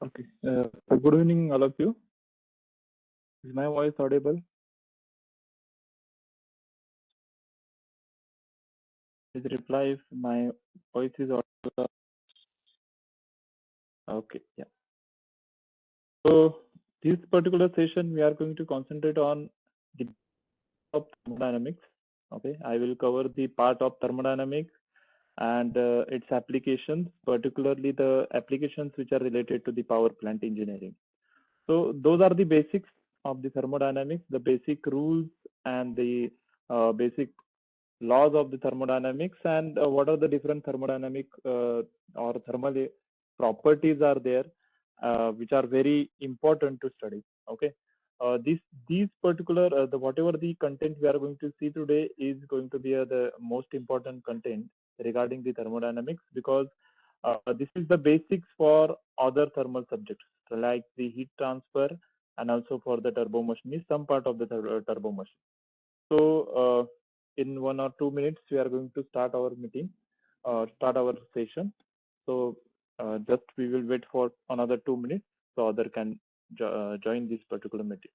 Okay. Good evening, all of you. Is my voice audible? Please reply if my voice is audible. Okay. Yeah. So this particular session, we are going to concentrate on the of thermodynamics. Okay. I will cover the part of thermodynamics and its applications, particularly the applications which are related to the power plant engineering. So those are the basics of the thermodynamics, the basic rules and the basic laws of the thermodynamics, and what are the different thermodynamic or thermal properties are there, which are very important to study. Okay. These particular whatever the content we are going to see today is going to be the most important content regarding the thermodynamics, because this is the basics for other thermal subjects like the heat transfer, and also for the turbo machine is some part of the turbo machine. So in 1 or 2 minutes, we are going to start our meeting, start our session. So just we will wait for another 2 minutes so other can join this particular meeting.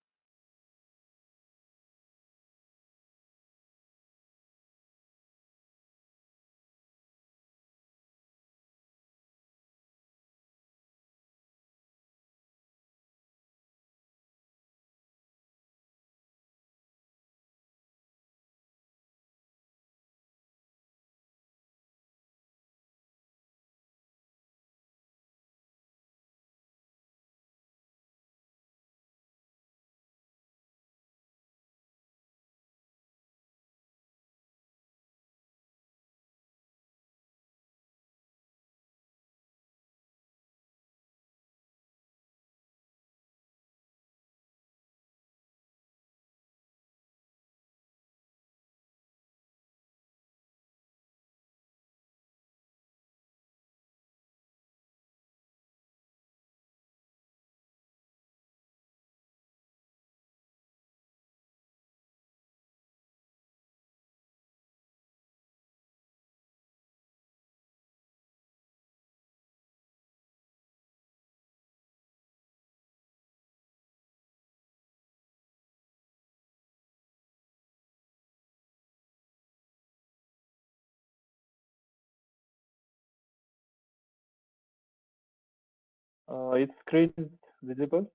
Its screen is visible.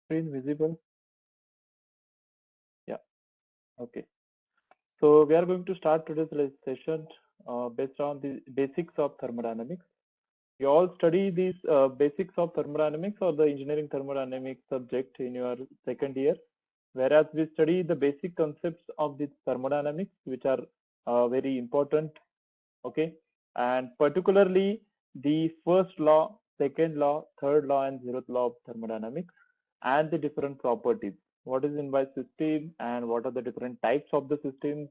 Screen visible. Yeah. Okay. So we are going to start today's session based on the basics of thermodynamics. You all study these basics of thermodynamics or the engineering thermodynamics subject in your second year, whereas we study the basic concepts of this thermodynamics, which are very important. Okay. And particularly the first law, second law, third law, and zeroth law of thermodynamics, and the different properties. What is in by system, and what are the different types of the systems,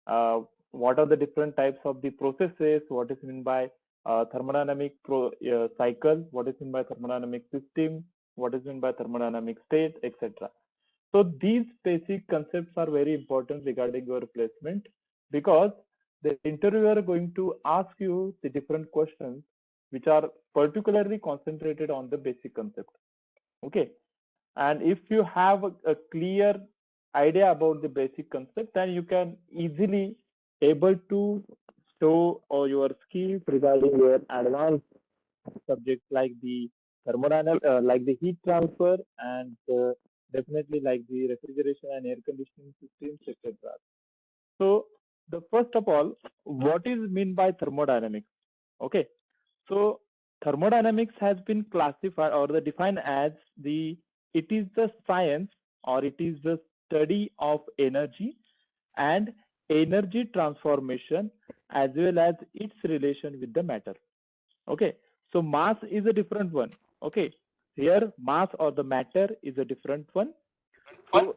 what are the different types of the processes, what is meant by thermodynamic cycle, what is meant by thermodynamic system, what is meant by thermodynamic state, etc. So these basic concepts are very important regarding your placement, because the interviewer are going to ask you the different questions which are particularly concentrated on the basic concept. Okay. And if you have a clear idea about the basic concept, then you can easily able to show your skills regarding your advanced subjects like the thermodynamic, like the heat transfer, and definitely like the refrigeration and air conditioning systems, etc. So the first of all, what is mean by thermodynamics? Okay, so thermodynamics has been classified or the defined as it is the science, or it is the study of energy and energy transformation, as well as its relation with the matter. Okay, so mass is a different one. Okay, here mass or the matter is a different one. So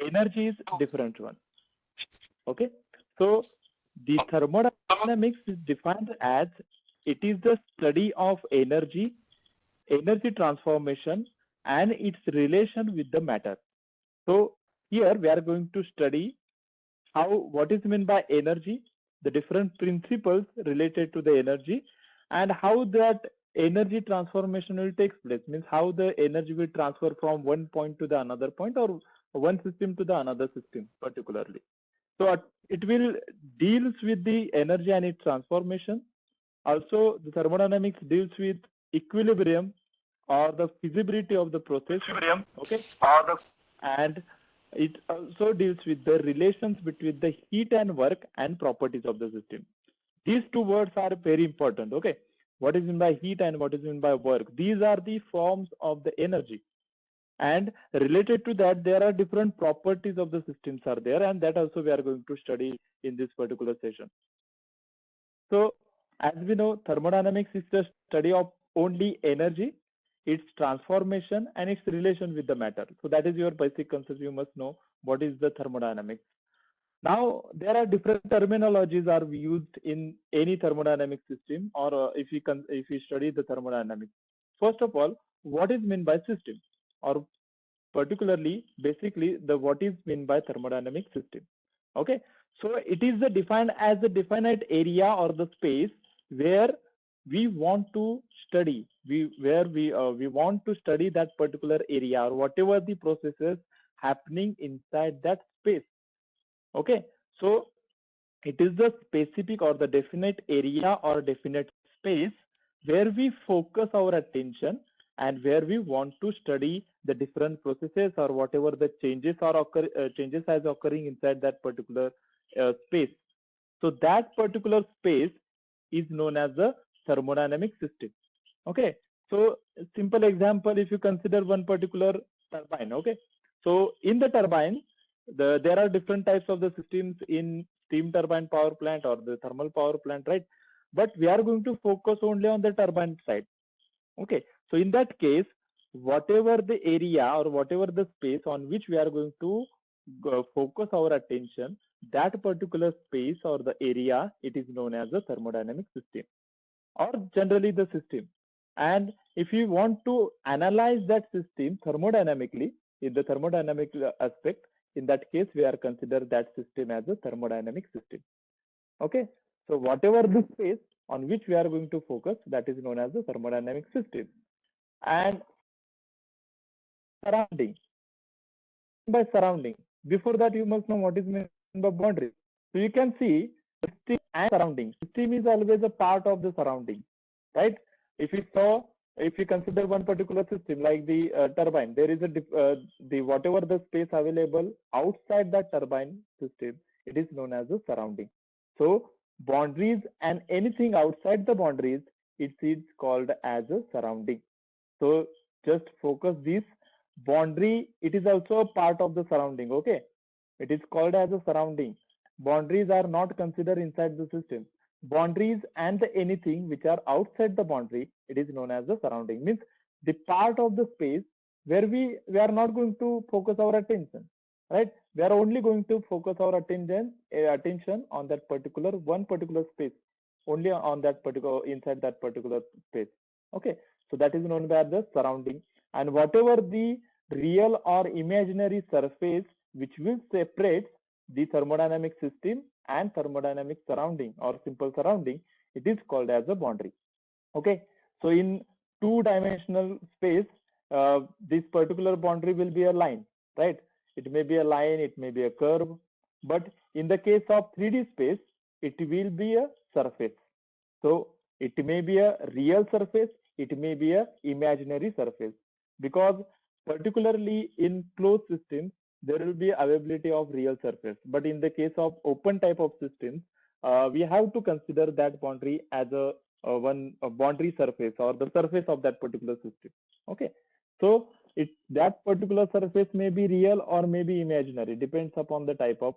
energy is different one. Okay, so the thermodynamics is defined as it is the study of energy, energy transformation, and its relation with the matter. So here we are going to study what is meant by energy, the different principles related to the energy, and how that energy transformation will take place, means how the energy will transfer from one point to the another point, or one system to the another system particularly. So it will deals with the energy and its transformation. Also, the thermodynamics deals with equilibrium or the feasibility of the process. Okay, and it also deals with the relations between the heat and work and properties of the system. These two words are very important. Okay, what is meant by heat and what is meant by work? These are the forms of the energy, and related to that, there are different properties of the systems are there, and that also we are going to study in this particular session. So, as we know, thermodynamics is the study of only energy, its transformation, and its relation with the matter. So that is your basic concept. You must know what is the thermodynamics. Now, there are different terminologies are used in any thermodynamic system, or if we study the thermodynamics. First of all, what is meant by system, or particularly, basically, the what is meant by thermodynamic system. Okay, so it is the defined as the definite area or the space where we want to study, we want to study that particular area or whatever the processes happening inside that space. Okay, so it is the specific or the definite area or definite space where we focus our attention and where we want to study the different processes or whatever the changes changes as occurring inside that particular space. So that particular space is known as the thermodynamic system. Okay, so simple example, if you consider one particular turbine. Okay, so in the turbine, there are different types of the systems in steam turbine power plant or the thermal power plant, right? But we are going to focus only on the turbine side. Okay, so in that case, whatever the area or whatever the space on which we are going to focus our attention, that particular space or the area, it is known as the thermodynamic system, or generally the system. And if you want to analyze that system thermodynamically, in the thermodynamic aspect, in that case, we are consider that system as a thermodynamic system. Okay, so whatever the space on which we are going to focus, that is known as the thermodynamic system. And surrounding, by surrounding, before that you must know what is meant by boundary. So you can see system and surrounding. System is always a part of the surrounding, right? If you saw, if you consider one particular system like the turbine, there is a the whatever the space available outside that turbine system, it is known as the surrounding. So boundaries and anything outside the boundaries, it is called as a surrounding. So just focus this boundary, it is also a part of the surrounding. Okay, it is called as a surrounding. Boundaries are not considered inside the system. Boundaries and the anything which are outside the boundary, it is known as the surrounding. Means the part of the space where we are not going to focus our attention, right? We are only going to focus our attention on that particular one particular space, only on that particular inside that particular space. Okay, so that is known by the surrounding. And whatever the real or imaginary surface which will separate the thermodynamic system and thermodynamic surrounding or simple surrounding, it is called as a boundary. Okay, so in two-dimensional space, this particular boundary will be a line, right? It may be a line, it may be a curve, but in the case of 3D space, it will be a surface. So it may be a real surface, it may be a imaginary surface, because particularly in closed systems, there will be availability of real surface. But in the case of open type of systems, we have to consider that boundary as a boundary surface or the surface of that particular system. Okay, so that particular surface may be real or may be imaginary, depends upon the type of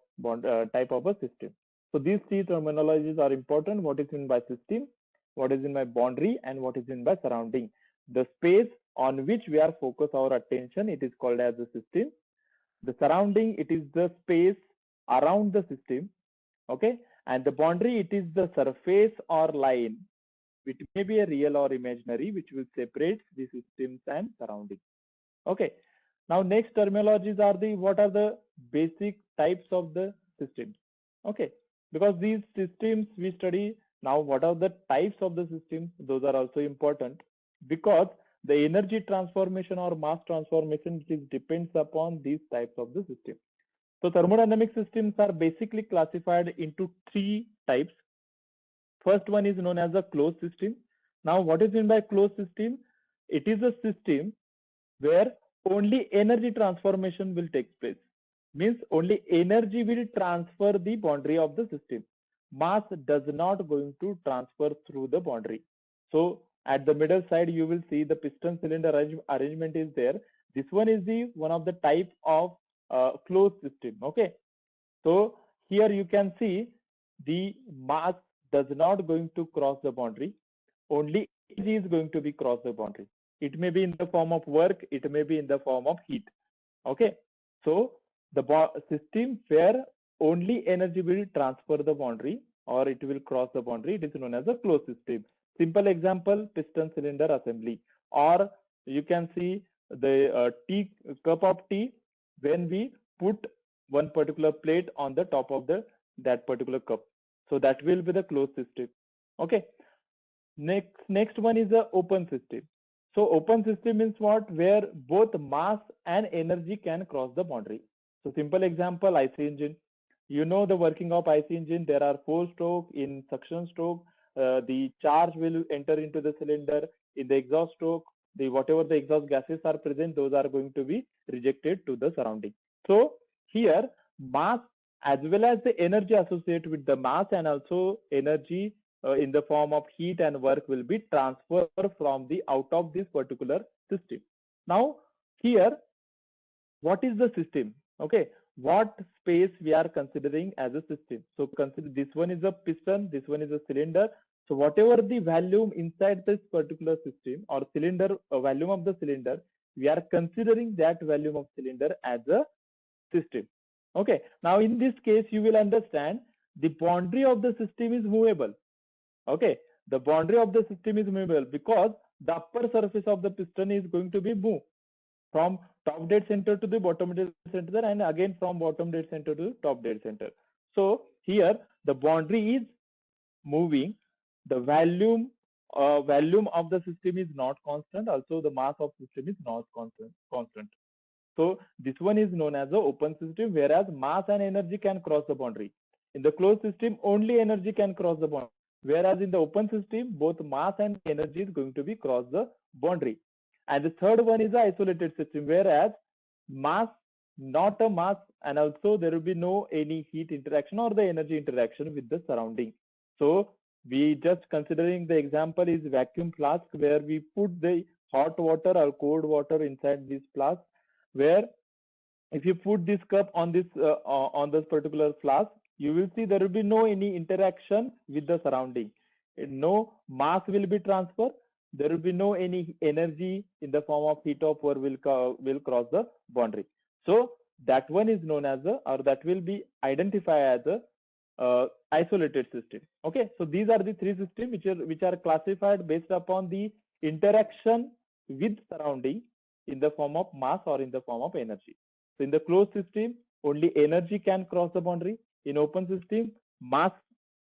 type of a system. So these three terminologies are important. What is meant by system, what is in my boundary, and what is in by surrounding. The space on which we are focus our attention, it is called as a system. The surrounding, it is the space around the system. Okay, and the boundary, it is the surface or line, which may be a real or imaginary, which will separate the systems and surrounding. Okay, now next terminologies are the what are the basic types of the systems. Okay, because these systems we study now, what are the types of the systems, those are also important, because the energy transformation or mass transformation, it is depends upon these types of the system. So thermodynamic systems are basically classified into three types. First one is known as a closed system. Now, what is meant by closed system? It is a system where only energy transformation will take place. Means only energy will transfer the boundary of the system. Mass does not going to transfer through the boundary. So at the middle side, you will see the piston cylinder arrangement is there. This one is the one of the type of closed system. Okay. So here you can see the mass does not going to cross the boundary. Only energy is going to be cross the boundary. It may be in the form of work, it may be in the form of heat. Okay. So the system where only energy will transfer the boundary or it will cross the boundary, it is known as a closed system. Simple example, piston cylinder assembly, or you can see the tea cup of tea. When we put one particular plate on the top of the that particular cup, so that will be the closed system. Okay. Next one is the open system. So open system means what? Where both mass and energy can cross the boundary. So simple example, IC engine. You know the working of IC engine. There are four stroke. In suction stroke, the charge will enter into the cylinder. In the exhaust stroke, the whatever the exhaust gases are present, those are going to be rejected to the surrounding. So here mass as well as the energy associated with the mass and also energy in the form of heat and work will be transferred from the out of this particular system. Now here, what is the system? Okay, what space we are considering as a system? So consider this one is a piston, this one is a cylinder. So whatever the volume inside this particular system or cylinder, volume of the cylinder, we are considering that volume of cylinder as a system. Okay, now in this case you will understand the boundary of the system is movable. Okay, the boundary of the system is movable because the upper surface of the piston is going to be moved from top dead center to the bottom dead center and again from bottom dead center to top dead center. So here the boundary is moving, the volume of the system is not constant, also the mass of system is not constant. So this one is known as the open system, whereas mass and energy can cross the boundary. In the closed system, only energy can cross the boundary. Whereas in the open system, both mass and energy is going to be cross the boundary. And the third one is the isolated system, whereas mass, not a mass, and also there will be no any heat interaction or the energy interaction with the surrounding. So we just considering the example is vacuum flask, where we put the hot water or cold water inside this flask, where if you put this cup on this particular flask, you will see there will be no any interaction with the surrounding. No mass will be transferred. There will be no any energy in the form of heat or power will cross the boundary. So that one is known as a, or that will be identified as a isolated system. Okay, so these are the three systems which are classified based upon the interaction with surrounding in the form of mass or in the form of energy. So in the closed system, only energy can cross the boundary. In open system, mass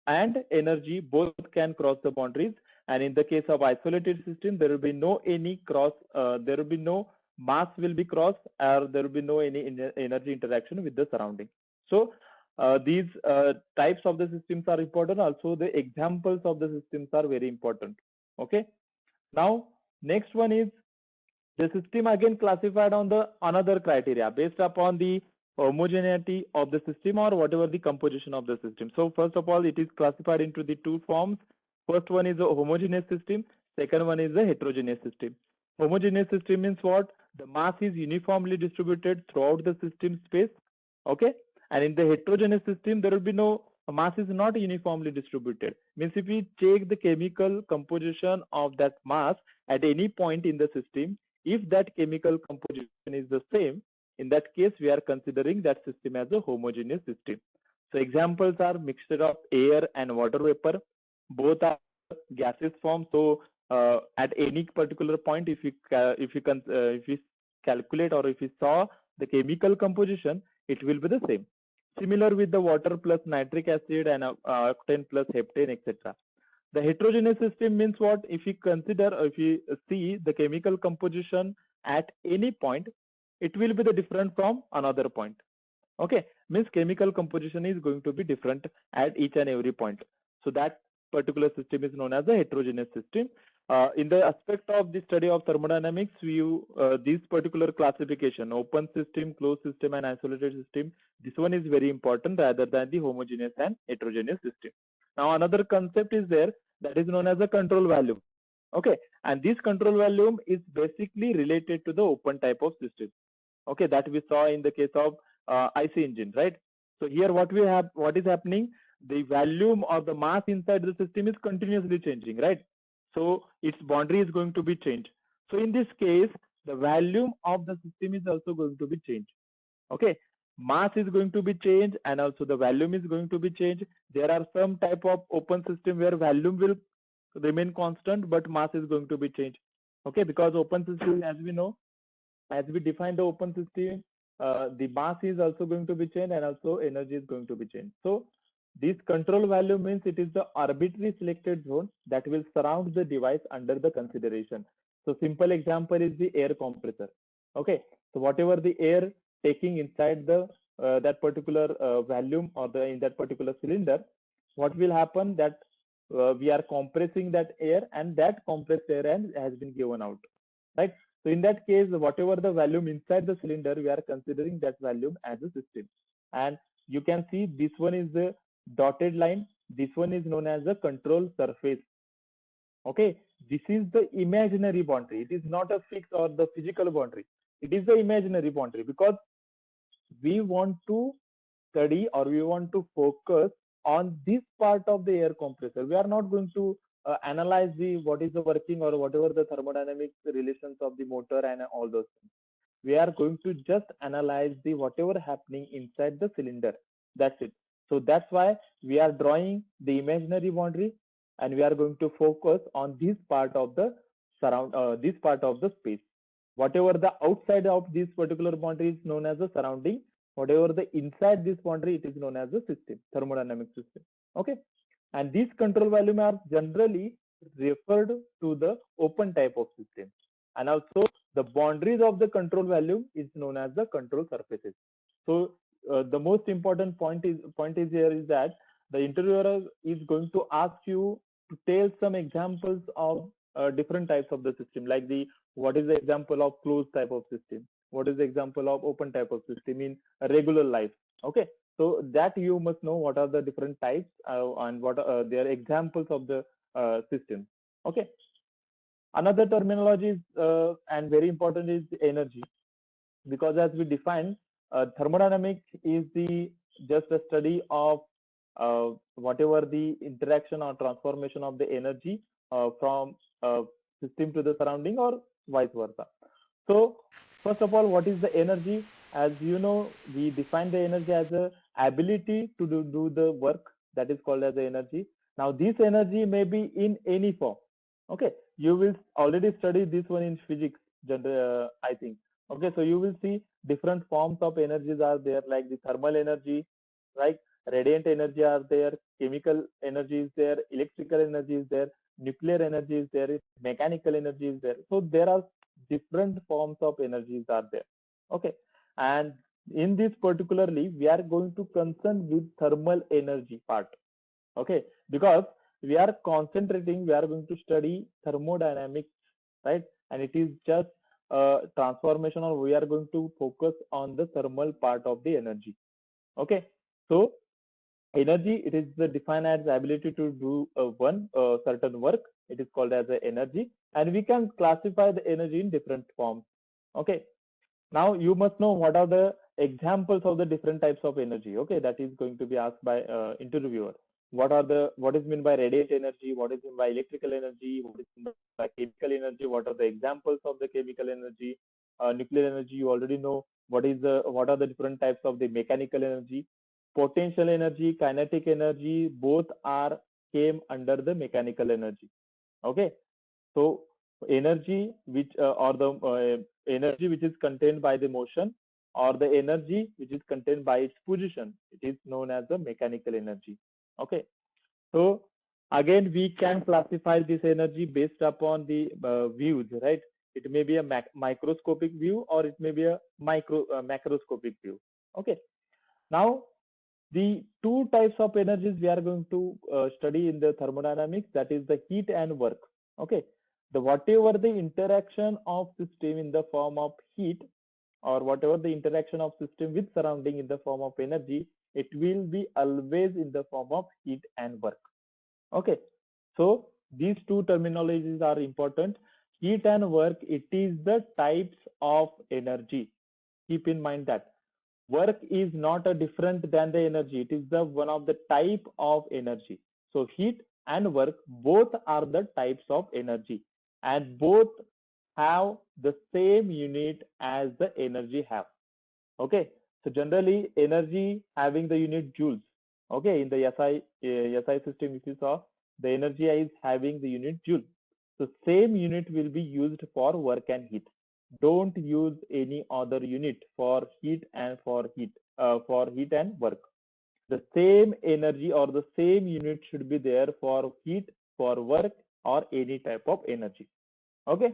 and energy both can cross the boundaries. And in the case of isolated system, there will be no any cross, there will be no mass will be crossed, or there will be no any energy interaction with the surrounding. So these types of the systems are important. Also, the examples of the systems are very important. Okay. Now, next one is the system again classified on the another criteria based upon the homogeneity of the system or whatever the composition of the system. So first of all, it is classified into the two forms. First one is a homogeneous system. Second one is a heterogeneous system. Homogeneous system means what? The mass is uniformly distributed throughout the system space. Okay. And in the heterogeneous system, there will be no mass is not uniformly distributed. Means if we check the chemical composition of that mass at any point in the system, if that chemical composition is the same, in that case, we are considering that system as a homogeneous system. So examples are mixture of air and water vapor. Both are gaseous form. So at any particular point, if you calculate or if you saw the chemical composition, it will be the same. similar with the water plus nitric acid and octane plus heptane, etc. The heterogeneous system means what? If you consider, or if you see the chemical composition at any point, it will be the different from another point. Okay, means chemical composition is going to be different at each and every point. So that particular system is known as a heterogeneous system. In the aspect of the study of thermodynamics, we use this particular classification: open system, closed system, and isolated system. This one is very important rather than the homogeneous and heterogeneous system. Now another concept is there, that is known as a control volume. Okay, and this control volume is basically related to the open type of system. Okay, that we saw in the case of IC engine, right? So here what we have, what is happening, the volume or the mass inside the system is continuously changing, right? So its boundary is going to be changed. So in this case, the volume of the system is also going to be changed. Okay, mass is going to be changed and also the volume is going to be changed. There are some type of open system where volume will remain constant but mass is going to be changed. Okay, because open system, as we know, as we define the open system, the mass is also going to be changed and also energy is going to be changed. So this control value means it is the arbitrary selected zone that will surround the device under the consideration. So simple example is the air compressor. Okay, so whatever the air taking inside the that particular volume or the in that particular cylinder, what will happen that we are compressing that air and that compressed air has been given out, right? So in that case, whatever the volume inside the cylinder, we are considering that volume as a system. And you can see this one is the dotted line. This one is known as the control surface. Okay, this is the imaginary boundary. It is not a fixed or the physical boundary. It is the imaginary boundary because we want to study or we want to focus on this part of the air compressor. We are not going to analyze the what is the working or whatever the thermodynamic relations of the motor and all those things. We are going to just analyze the whatever happening inside the cylinder. That's it. So that's why we are drawing the imaginary boundary and we are going to focus on this part of the this part of the space. Whatever the outside of this particular boundary is known as the surrounding. Whatever the inside this boundary, it is known as the system, thermodynamic system. Okay, and these control volume are generally referred to the open type of system, and also the boundaries of the control volume is known as the control surfaces. So the most important point is here is that the interviewer is going to ask you to tell some examples of different types of the system, like the what is the example of closed type of system, what is the example of open type of system in a regular life. Okay, so that you must know what are the different types and what their examples of the system. Okay, another terminology is and very important is energy, because as we define, thermodynamics is the just a study of whatever the interaction or transformation of the energy from system to the surrounding or vice versa. So first of all, what is the energy? As you know, we define the energy as a ability to do the work, that is called as the energy. Now this energy may be in any form. Okay, you will already study this one in physics, I think. Okay, so you will see different forms of energies are there, like the thermal energy, right? Radiant energy are there, chemical energy is there, electrical energy is there, nuclear energy is there, mechanical energy is there. So there are different forms of energies are there. Okay, and in this particularly, we are going to concern with thermal energy part. Okay, because we are concentrating, we are going to study thermodynamics, right? And it is just transformation, or we are going to focus on the thermal part of the energy. Okay, so energy, it is defined as the ability to do one certain work. It is called as a energy, and we can classify the energy in different forms. Okay, now you must know what are the examples of the different types of energy. Okay, that is going to be asked by interviewer. What is meant by radiant energy? What is meant by electrical energy? What is meant by chemical energy? What are the examples of the chemical energy? Nuclear energy, you already know. What are the different types of the mechanical energy? Potential energy, kinetic energy, both are came under the mechanical energy. Okay, so energy which or the energy which is contained by the motion, or the energy which is contained by its position. It is known as the mechanical energy. Okay. So again, we can classify this energy based upon the views, right? It may be a microscopic view or it may be a macroscopic view. Okay. Now, the two types of energies we are going to study in the thermodynamics, that is the heat and work. Okay. The whatever the interaction of system in the form of heat, or whatever the interaction of system with surrounding in the form of energy, it will be always in the form of heat and work. Okay, so these two terminologies are important. Heat and work, it is the types of energy. Keep in mind that work is not a different than the energy. It is the one of the type of energy. So heat and work both are the types of energy, and both have the same unit as the energy have. Okay, so generally energy having the unit joules. Okay, in the SI system, if you saw, the energy is having the unit joule. So same unit will be used for work and heat. Don't use any other unit for heat and for heat and work. The same energy or the same unit should be there for heat, for work, or any type of energy. Okay.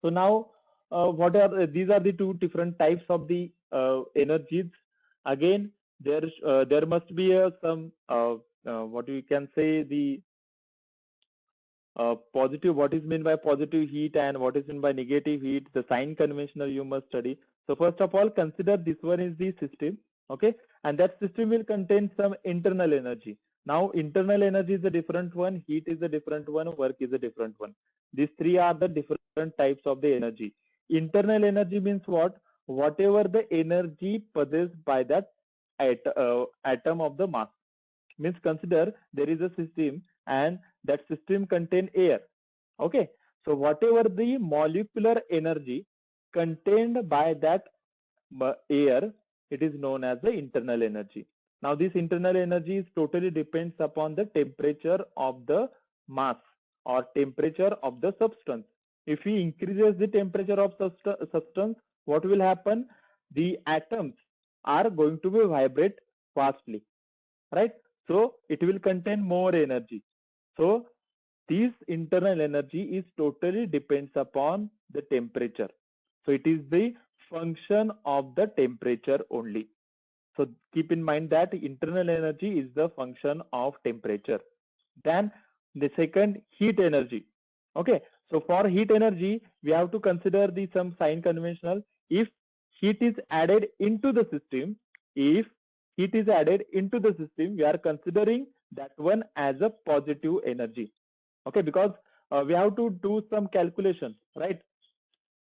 So now, what are these are the two different types of the energies. Again, there must be some what you can say the positive, what is meant by positive heat and what is meant by negative heat, the sign conventional you must study. So first of all, consider this one is the system, okay, and that system will contain some internal energy. Now internal energy is a different one, heat is a different one, work is a different one. These three are the different types of the energy. Internal energy means what? Whatever the energy possessed by that atom of the mass. Means consider there is a system and that system contain air. Okay, so whatever the molecular energy contained by that air, it is known as the internal energy. Now this internal energy is totally depends upon the temperature of the mass or temperature of the substance. If we increases the temperature of substance, what will happen? The atoms are going to be vibrate fastly, right? So it will contain more energy. So this internal energy is totally depends upon the temperature. So it is the function of the temperature only. So keep in mind that internal energy is the function of temperature. Then the second, heat energy. Okay, so for heat energy, we have to consider the some sign conventional. If heat is added into the system, if heat is added into the system, we are considering that one as a positive energy. Okay, because we have to do some calculation, right?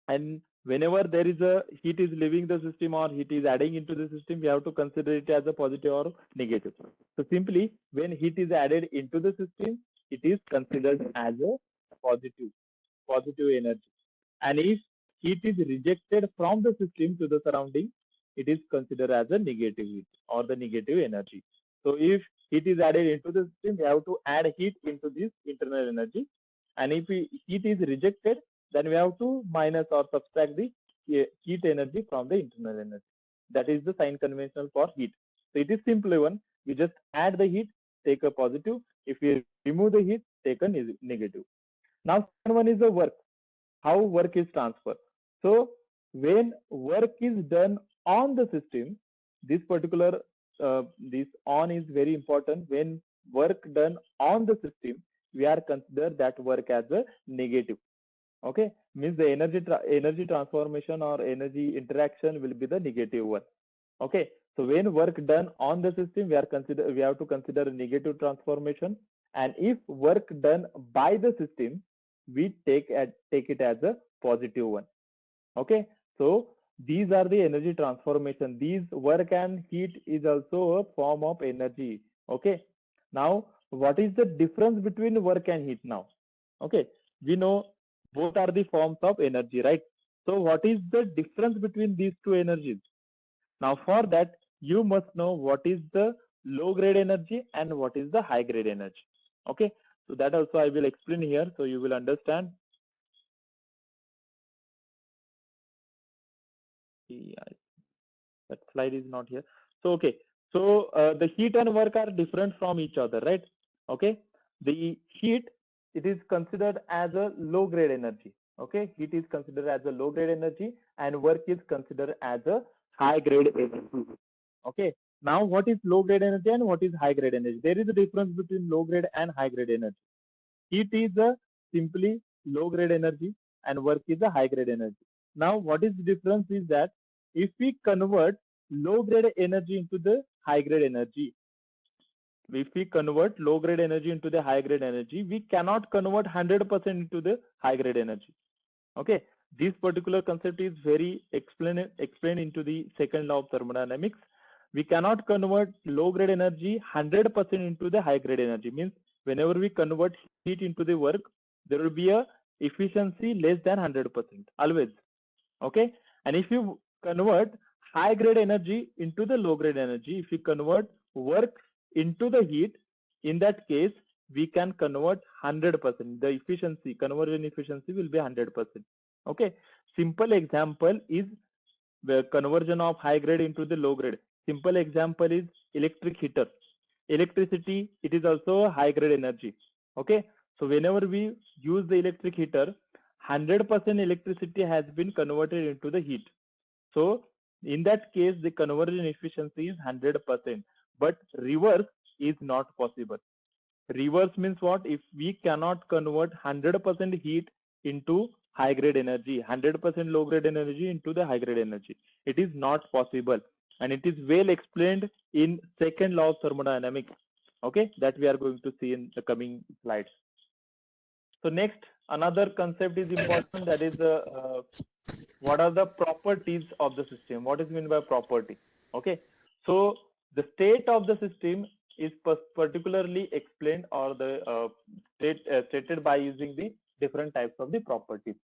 And whenever there is a heat is leaving the system or heat is adding into the system, we have to consider it as a positive or negative. So simply when heat is added into the system, it is considered as a positive positive energy. And if heat is rejected from the system to the surrounding, it is considered as a negative heat or the negative energy. So if heat is added into the system, we have to add heat into this internal energy. And if heat is rejected, then we have to minus or subtract the heat energy from the internal energy. That is the sign conventional for heat. So it is simple one. We just add the heat, take a positive. If we remove the heat, take a negative. Now, second one is the work. How work is transferred. So when work is done on the system, this particular this on is very important. When work done on the system, we are consider that work as a negative. Okay, means the energy transformation or energy interaction will be the negative one. Okay, so when work done on the system, we have to consider a negative transformation, and if work done by the system, we take it as a positive one. Okay, so these are the energy transformation. These work and heat is also a form of energy. Okay, now what is the difference between work and heat now? Okay, we know both are the forms of energy, right? So what is the difference between these two energies? Now for that, you must know what is the low grade energy and what is the high grade energy. Okay, so that also I will explain here so you will understand. Yeah. That slide is not here. So okay, so the heat and work are different from each other, right? Okay, the heat, it is considered as a low grade energy. Okay, heat is considered as a low grade energy and work is considered as a high grade energy. Okay, now what is low grade energy and what is high grade energy? There is a difference between low grade and high grade energy. Heat is a simply low grade energy and work is a high grade energy. Now, what is the difference is that if we convert low grade energy into the high grade energy, if we convert low grade energy into the high grade energy, we cannot convert 100% into the high grade energy. Okay, this particular concept is very explained into the second law of thermodynamics. We cannot convert low grade energy 100% into the high grade energy. Means whenever we convert heat into the work, there will be a efficiency less than 100% always. Okay, and if you convert high grade energy into the low grade energy, if you convert work into the heat, in that case we can convert 100%. The efficiency, conversion efficiency will be 100%. Okay, simple example is the conversion of high grade into the low grade. Simple example is electric heater. Electricity, it is also a high grade energy. Okay, so whenever we use the electric heater, 100% electricity has been converted into the heat. So in that case, the conversion efficiency is 100%, but reverse is not possible. Reverse means what? If we cannot convert 100% heat into high grade energy, 100% low grade energy into the high grade energy, it is not possible. And it is well explained in second law of thermodynamics. Okay, that we are going to see in the coming slides. So next, another concept is important, that is what are the properties of the system? What is meant by property? Okay, so the state of the system is particularly explained or the stated by using the different types of the properties.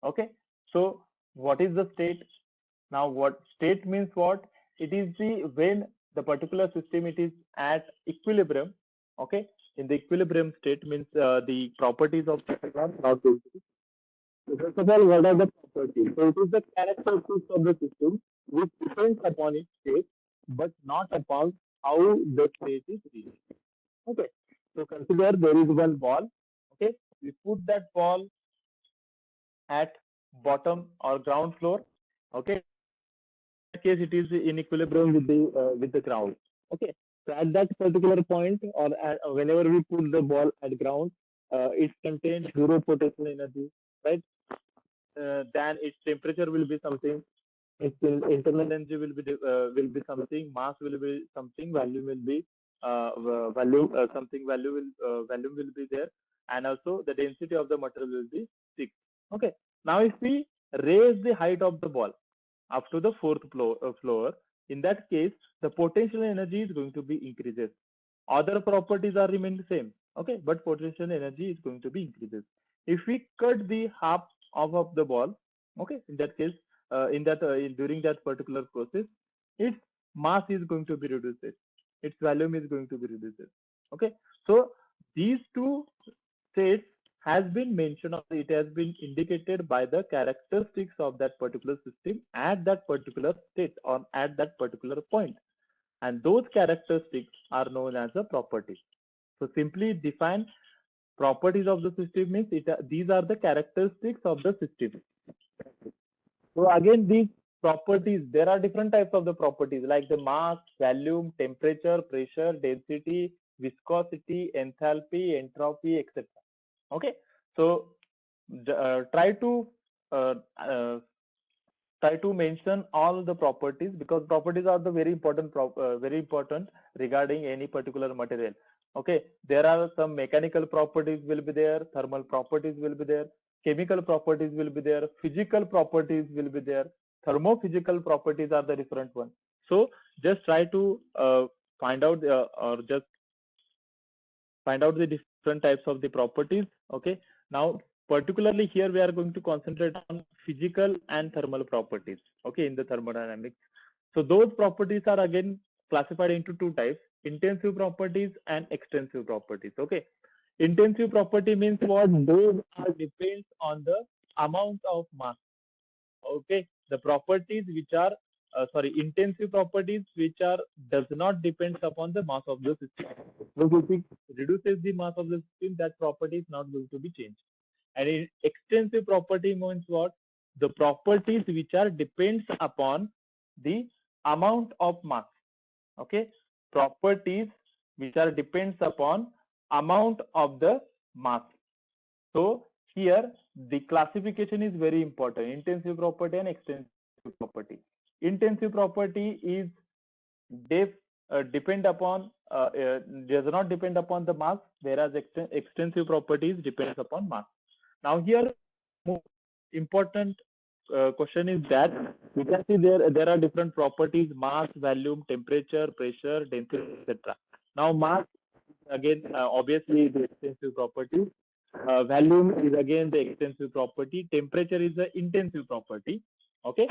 Okay, so what is the state? Now, what state means what? It is the when the particular system it is at equilibrium. Okay, in the equilibrium state means the properties of the system are not going to be. First of all, what are the properties? So it is the characteristics of the system which depends upon its state, but not upon how the state is reached. Okay. So consider there is one ball. Okay. We put that ball at bottom or ground floor. Okay. In that case, it is in equilibrium with the ground. Okay. So at that particular point, or whenever we put the ball at ground, it contains zero potential energy, right? Then its temperature will be something, its internal energy will be something, mass will be something, value will be value something value will volume will be there, and also the density of the material will be 6. Okay. Now if we raise the height of the ball up to the fourth floor, in that case the potential energy is going to be increases. Other properties are remain the same. Okay, but potential energy is going to be increases. If we cut the half of the ball, okay, in that case during that particular process, its mass is going to be reduced, its volume is going to be reduced. Okay, so these two states has been mentioned, or it has been indicated by the characteristics of that particular system at that particular state or at that particular point, and those characteristics are known as a property. So simply define properties of the system means these are the characteristics of the system. So again, these properties, there are different types of the properties like the mass, volume, temperature, pressure, density, viscosity, enthalpy, entropy, etc. Okay, so try to uh, uh, try to mention all the properties, because properties are the very important regarding any particular material. Okay, there are some mechanical properties will be there, thermal properties will be there, chemical properties will be there, physical properties will be there, thermophysical properties are the different ones. So just try to find out or just find out the different types of the properties. Okay, now particularly here we are going to concentrate on physical and thermal properties, okay, in the thermodynamics. So those properties are again classified into two types: intensive properties and extensive properties. Okay, intensive property means what? Those are depends on the amount of mass. Okay, the properties which are intensive properties which are does not depend upon the mass of the system. So if it reduces the mass of the system, that property is not going to be changed. And in extensive property means what? The properties which are depends upon the amount of mass. Okay, properties which are depends upon amount of the mass. So here the classification is very important: intensive property and extensive property. Intensive property is def, depend upon does not depend upon the mass, whereas extensive properties depends upon mass. Now here most important question is that you can see there are different properties: mass, volume, temperature, pressure, density, etc. Now mass again obviously the extensive property. Volume is again the extensive property. Temperature is the intensive property. Okay.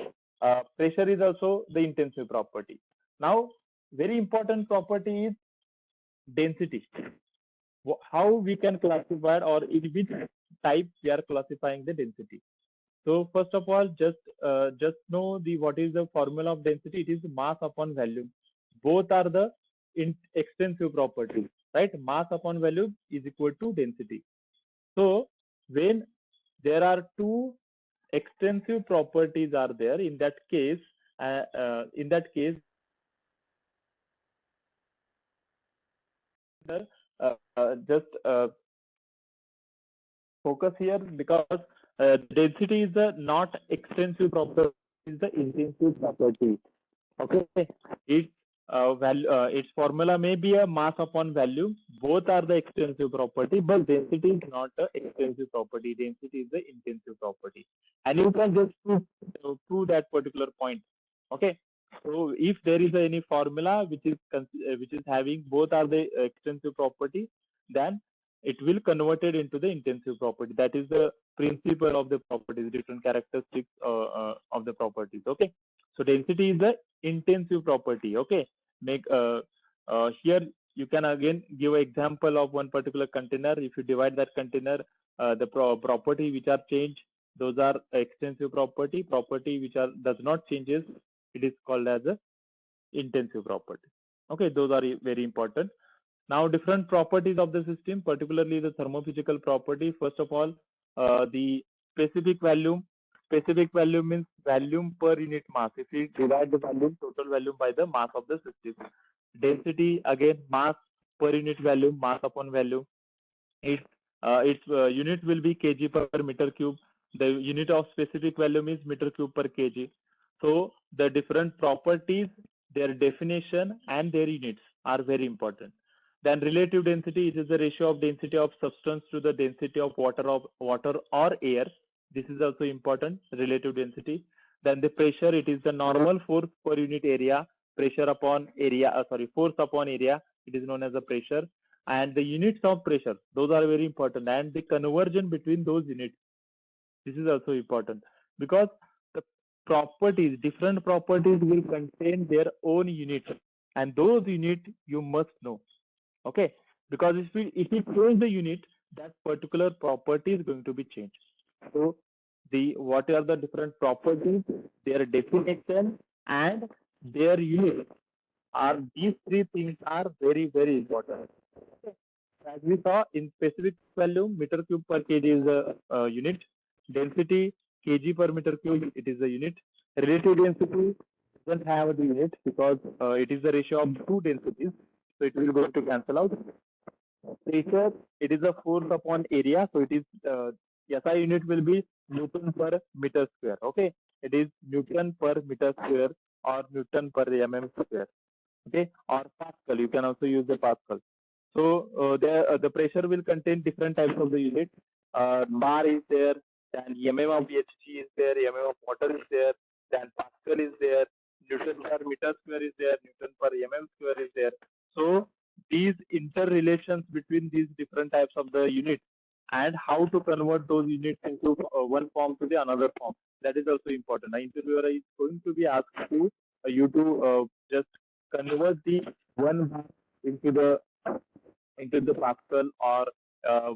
Pressure is also the intensive property. Now, very important property is density. How we can classify, or in which type we are classifying the density. So first of all, just know the what is the formula of density. It is mass upon volume. Both are the extensive properties, right? Mass upon volume is equal to density. So when there are two extensive properties are there, in that case, just focus here, because density is the not extensive property, is the intensive property. Okay, its formula may be a mass upon volume. Both are the extensive property, but density is not a extensive property. Density is the intensive property, and you can just prove that particular point. Okay, so if there is any formula which is having both are the extensive property, then it will converted into the intensive property. That is the principle of the properties, different characteristics of the properties. Okay, so density is the intensive property. Okay, make here you can again give an example of one particular container. If you divide that container, the property which are changed, those are extensive property. Property which are does not changes, it is called as a intensive property. Okay, those are very important. Now, different properties of the system, particularly the thermophysical property. First of all, the specific volume. Specific volume means volume per unit mass. If we divide the volume, total volume, by the mass of the system. Density, again, mass per unit volume, mass upon volume. Its unit will be kg per meter cube. The unit of specific volume is meter cube per kg. So the different properties, their definition and their units are very important. Then relative density, it is the ratio of density of substance to the density of water or air. This is also important, relative density. Then the pressure, it is the normal force per unit area. Pressure upon area, force upon area, it is known as the pressure. And the units of pressure, those are very important, and the conversion between those units, this is also important, because the properties, different properties will contain their own units, and those units you must know. Okay, because if you change the unit, that particular property is going to be changed. So what are the different properties, their definition and their unit, are these three things are very, very important. As we saw, in specific volume, meter cube per kg is a unit. Density, kg per meter cube, it is a unit. Relative density doesn't have the unit, because it is the ratio of two densities, so it will go to cancel out. Pressure, it is a force upon area, so it is SI unit will be Newton per meter square. Okay, it is Newton per meter square or Newton per mm square. Okay, or Pascal, you can also use the Pascal. So the pressure will contain different types of the unit. Bar is there, then mm of Hg is there, mm of water is there, then Pascal is there, Newton per meter square is there, Newton per mm square is there. So these interrelations between these different types of the units, and how to convert those units into one form to the another form, that is also important. An interviewer is going to be asked to you to just convert the one bar into the Pascal, or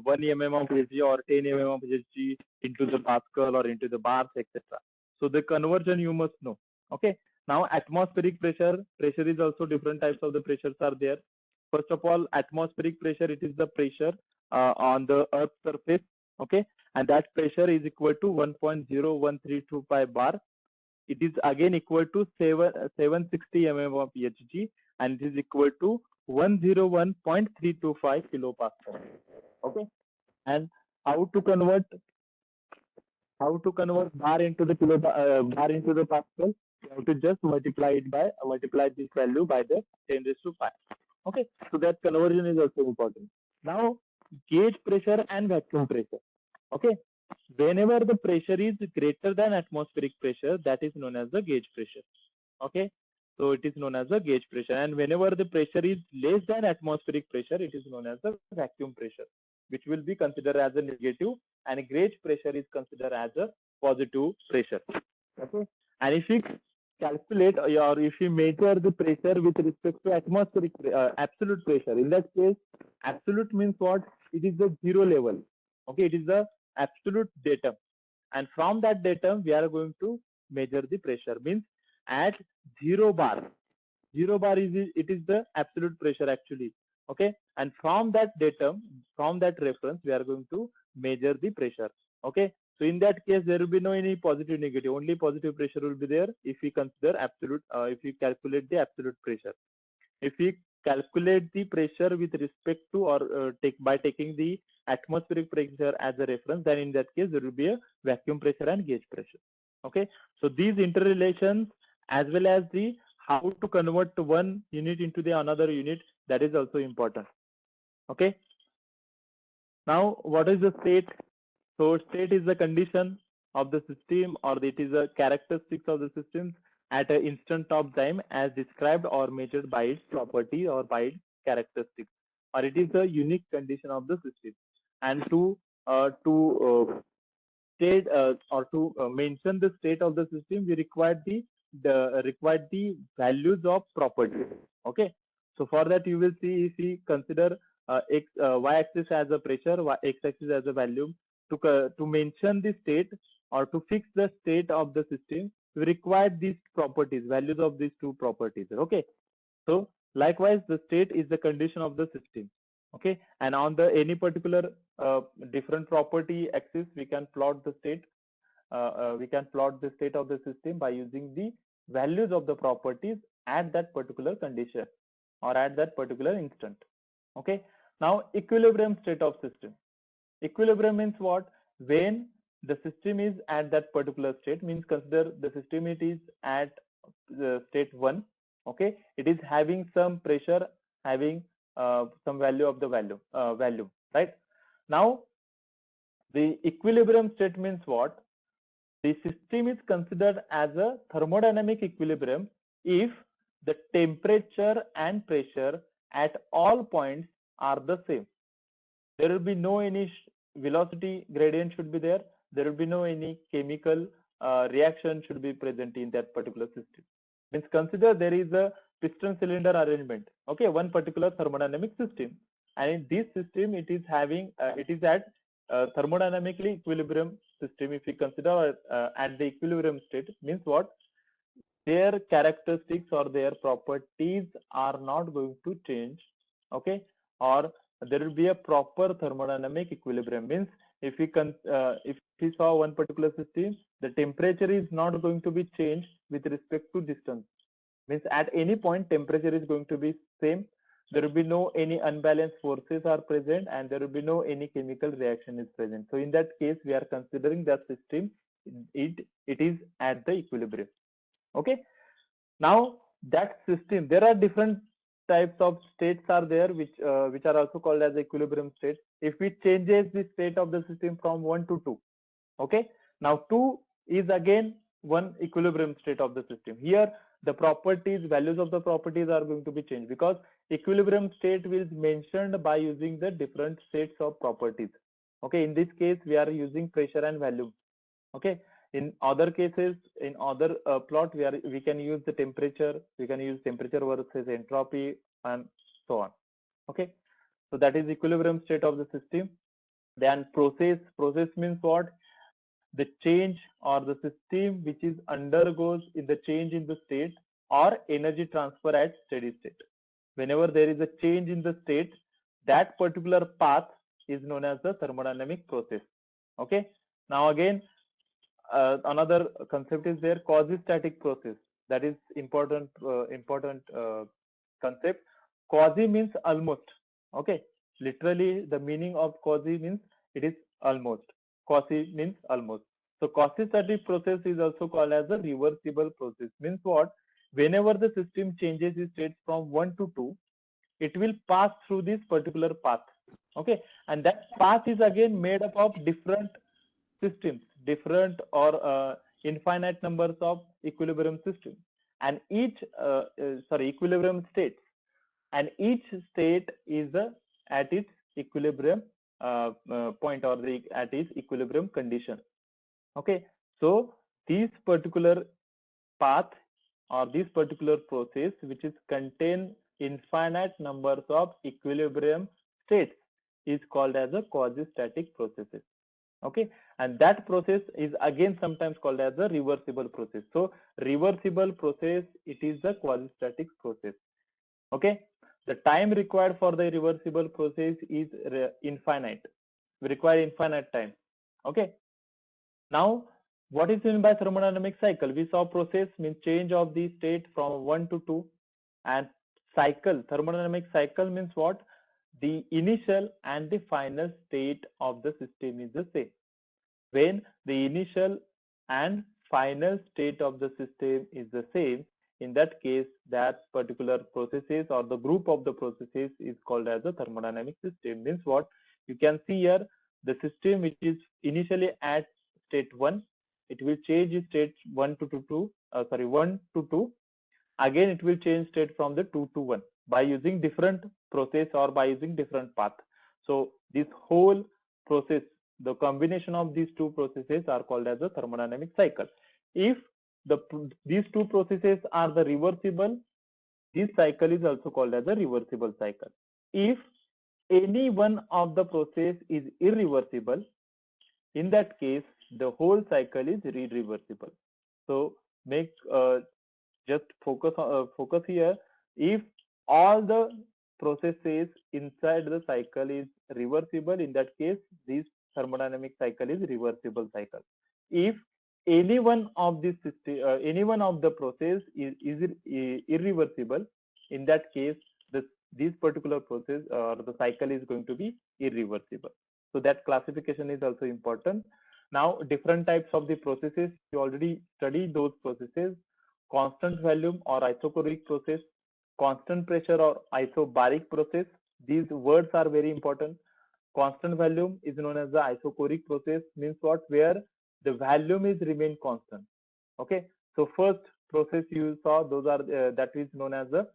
1 mm of Hg or 10 mm of Hg into the Pascal or into the bars, etc. So the conversion you must know. Okay. Now atmospheric pressure, pressure is also different types of the pressures are there. First of all, atmospheric pressure, it is the pressure on the earth's surface, okay, and that pressure is equal to 1.01325 bar. It is again equal to 760 mm of Hg, and it is equal to 101.325 kilopascal. Okay, and how to convert bar into the bar into the pascal? You have to just multiply this value by the 10 raised to 5. Okay, so that conversion is also important. Now gauge pressure and vacuum pressure. Okay, whenever the pressure is greater than atmospheric pressure, that is known as the gauge pressure. Okay, so it is known as the gauge pressure, and whenever the pressure is less than atmospheric pressure, it is known as the vacuum pressure, which will be considered as a negative, and gauge pressure is considered as a positive pressure. Okay, and if we calculate or if we measure the pressure with respect to atmospheric absolute pressure, in that case absolute means what? It is the zero level. Okay, it is the absolute datum, and from that datum we are going to measure the pressure. Means at 0 bar, 0 bar is it is the absolute pressure actually. Okay, and from that datum, from that reference, we are going to measure the pressure. Okay, so in that case there will be no any positive negative, only positive pressure will be there if we consider absolute if we calculate the absolute pressure. If we calculate the pressure with respect to or by taking the atmospheric pressure as a reference, then in that case there will be a vacuum pressure and gauge pressure. Okay, so these interrelations as well as the how to convert one unit into the another unit, that is also important. Okay, now what is the state? So state is the condition of the system, or it is a characteristics of the system at an instant of time as described or measured by its property or by its characteristics, or it is a unique condition of the system. And state or to mention the state of the system, we require the values of property. Okay, so for that you will see, if we consider y-axis as a pressure, x-axis as a volume, to mention the state or to fix the state of the system, we require these properties, values of these two properties. Okay, so likewise the state is the condition of the system. Okay, and on the any particular different property axis, we can plot the state. We can plot the state of the system by using the values of the properties at that particular condition or at that particular instant. Okay, now equilibrium state of system. Equilibrium means what? When the system is at that particular state, means consider the system it is at state 1. Okay, it is having some pressure, having some value of the value, right? Now the equilibrium state means what? The system is considered as a thermodynamic equilibrium if the temperature and pressure at all points are the same. There will be no any velocity gradient should be there. There will be no any chemical reaction should be present in that particular system. Means consider there is a piston cylinder arrangement. Okay, one particular thermodynamic system, and in this system it is having it is at thermodynamically equilibrium system. If we consider at the equilibrium state, means what? Their characteristics or their properties are not going to change. Okay, or there will be a proper thermodynamic equilibrium. Means if we saw one particular system, the temperature is not going to be changed with respect to distance. Means at any point temperature is going to be same. There will be no any unbalanced forces are present, and there will be no any chemical reaction is present. So in that case we are considering that system it is at the equilibrium. Okay, now that system, there are different types of states are there which are also called as equilibrium states. If we changes the state of the system from 1 to 2, okay, now 2 is again one equilibrium state of the system. Here the properties, values of the properties are going to be changed, because equilibrium state will be mentioned by using the different states of properties. Okay, in this case we are using pressure and volume. Okay, in other cases, in other plot, we can use the temperature, we can use temperature versus entropy, and so on. Okay, so that is equilibrium state of the system. Then process means what? the change or the system which is undergoes in the change in the state or energy transfer at steady state. Whenever there is a change in the state, that particular path is known as the thermodynamic process. Okay. Now again, another concept is there, quasi-static process. That is important concept. Quasi means almost. Okay. Literally, the meaning of quasi means it is almost. Quasi means almost. So quasi-static process is also called as a reversible process. Means what? Whenever the system changes its state from 1 to 2, it will pass through this particular path. Okay. And that path is again made up of different systems, different or infinite numbers of equilibrium systems, and equilibrium states, and each state is at its equilibrium point, or at its equilibrium condition. Okay, so this particular path or this particular process, which is contain infinite numbers of equilibrium states, is called as a quasi-static processes. Okay, and that process is again sometimes called as a reversible process. So reversible process, it is the quasi-static process. Okay, the time required for the reversible process is infinite. We require infinite time. Okay, now what is meant by thermodynamic cycle? We saw process means change of the state from 1 to 2, and cycle, thermodynamic cycle means what? The initial and the final state of the system is the same. When the initial and final state of the system is the same, in that case, that particular processes or the group of the processes is called as a thermodynamic system. Means what? You can see here the system which is initially at state 1, it will change its state 1 to 2, 1 to 2. Again, it will change state from the 2 to 1 by using different process or by using different path. So this whole process, the combination of these two processes are called as a thermodynamic cycle. If these two processes are the reversible, this cycle is also called as a reversible cycle. If any one of the process is irreversible, in that case, the whole cycle is irreversible. So make just focus here. If all the processes inside the cycle is reversible, in that case, this thermodynamic cycle is reversible cycle. If any one of this any one of the process is irreversible, in that case, this particular process or the cycle is going to be irreversible. So that classification is also important. Now, different types of the processes, you already studied those processes. Constant volume or isochoric process, constant pressure or isobaric process. These words are very important. Constant volume is known as the isochoric process, means what? Where the volume is remain constant. Okay, so first process you saw, those are that is known as the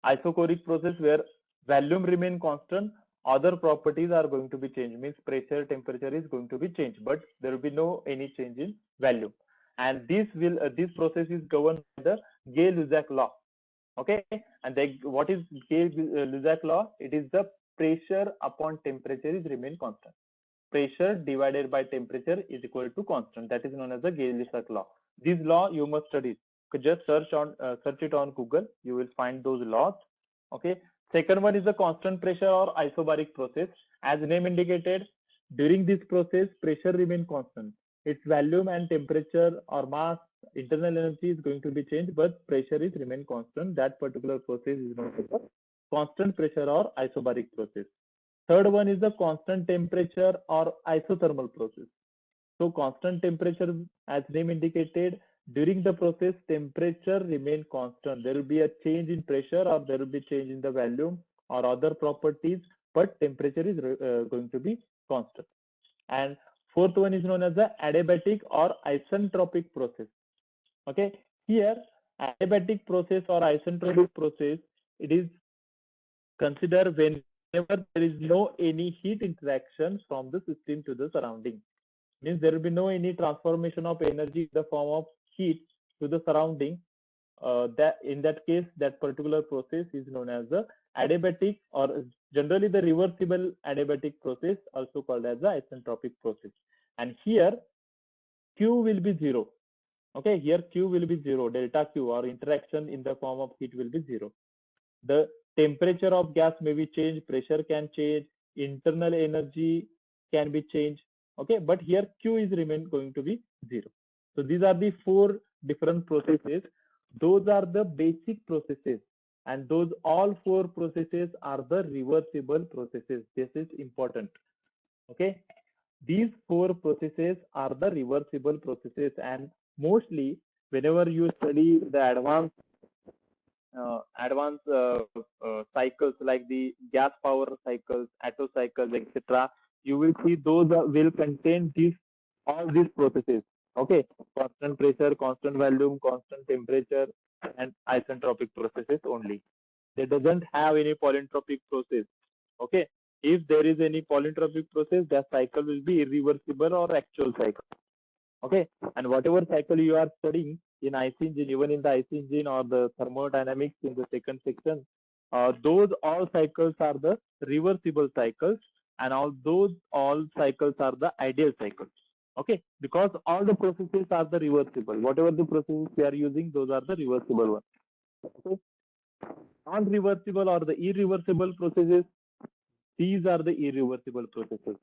isochoric process, where volume remain constant, other properties are going to be changed, means pressure, temperature is going to be changed, but there will be no any change in volume. And this process is governed by the Gay-Lussac law. Okay, and what is Gay-Lussac law? It is the pressure upon temperature is remain constant. Pressure divided by temperature is equal to constant. That is known as the Gay-Lussac law. This law you must study. Just search it on Google. You will find those laws. Okay. Second one is the constant pressure or isobaric process. As name indicated, during this process, pressure remain constant. Its volume and temperature or mass, internal energy is going to be changed, but pressure is remain constant. That particular process is known as constant pressure or isobaric process. Third one is the constant temperature or isothermal process. So constant temperature, as name indicated, during the process, temperature remain constant. There will be a change in pressure or there will be change in the volume or other properties, but temperature is going to be constant. And fourth one is known as the adiabatic or isentropic process. Okay, here adiabatic process or isentropic process, it is considered whenever there is no any heat interaction from the system to the surrounding. Means there will be no any transformation of energy in the form of heat to the surrounding. That in that case, that particular process is known as the adiabatic, or generally the reversible adiabatic process, also called as the isentropic process. and here Q will be 0. Okay, here Q will be 0, delta Q or interaction in the form of heat will be 0. The temperature of gas may be changed, pressure can change, internal energy can be changed. Okay, but here Q is remain going to be 0. So these are the 4 different processes. Those are the basic processes, and those all 4 processes are the reversible processes. This is important. Okay, these 4 processes are the reversible processes, and mostly whenever you study the advanced cycles like the gas power cycles, Otto cycles, etc., you will see those will contain these all these processes. Okay, constant pressure, constant volume, constant temperature, and isentropic processes only. They doesn't have any polytropic process. Okay, if there is any polytropic process, that cycle will be irreversible or actual cycle. Okay, and whatever cycle you are studying in IC engine, even in the IC engine or the thermodynamics in the second section, those all cycles are the reversible cycles, and all cycles are the ideal cycles. Okay, because all the processes are the reversible. Whatever the processes we are using, those are the reversible ones. Okay, non-reversible or the irreversible processes, these are the irreversible processes.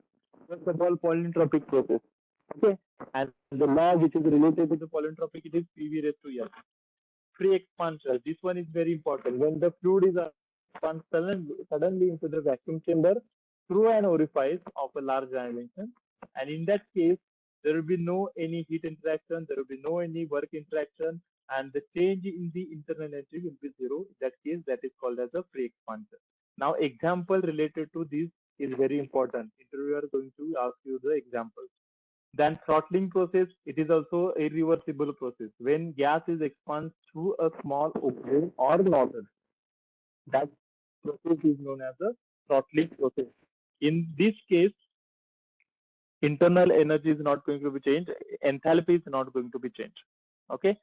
First of all, polytropic process. Okay, and the law which is related to the polytropic, it is PV raised to N. Free expansion. This one is very important. When the fluid is expanded suddenly into the vacuum chamber through an orifice of a large dimension, and in that case, there will be no any heat interaction, there will be no any work interaction, and the change in the internal energy will be 0. In that case, that is called as a free expansion. Now, example related to this is very important. Interviewer are going to ask you the examples. Then throttling process, it is also a reversible process. When gas is expanded through a small opening or nozzle, that process is known as a throttling process. In this case, internal energy is not going to be changed, enthalpy is not going to be changed. Okay,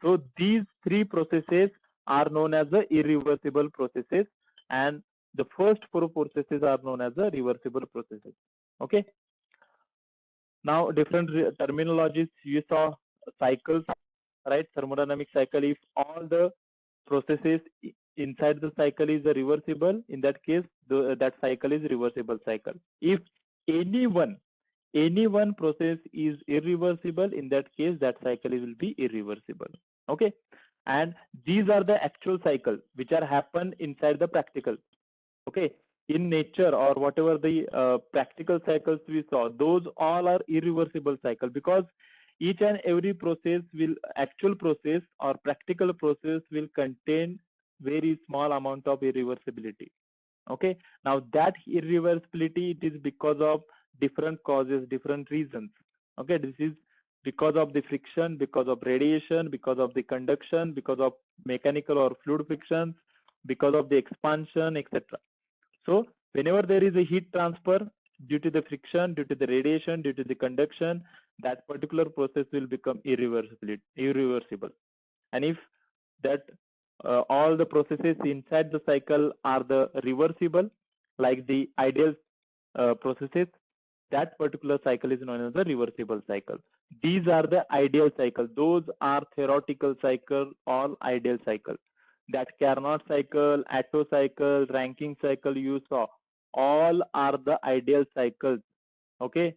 so these 3 processes are known as the irreversible processes, and the first 4 processes are known as the reversible processes. Okay, now different terminologies. You saw cycles, right? Thermodynamic cycle. If all the processes inside the cycle is a reversible, in that case, that cycle is reversible cycle. If any one process is irreversible, in that case, that cycle will be irreversible. Okay, and these are the actual cycle which are happen inside the practical. Okay, in nature or whatever the practical cycles we saw, those all are irreversible cycle, because each and every process will actual process or practical process will contain very small amount of irreversibility. Okay, now that irreversibility, it is because of different causes, different reasons. Okay, this is because of the friction, because of radiation, because of the conduction, because of mechanical or fluid frictions, because of the expansion, etc. So whenever there is a heat transfer due to the friction, due to the radiation, due to the conduction, that particular process will become irreversible. And if that all the processes inside the cycle are the reversible, like the ideal processes, that particular cycle is known as the reversible cycle. These are the ideal cycle. Those are theoretical cycle or ideal cycle. That Carnot cycle, Otto cycle, Rankine cycle you saw, all are the ideal cycles. Okay,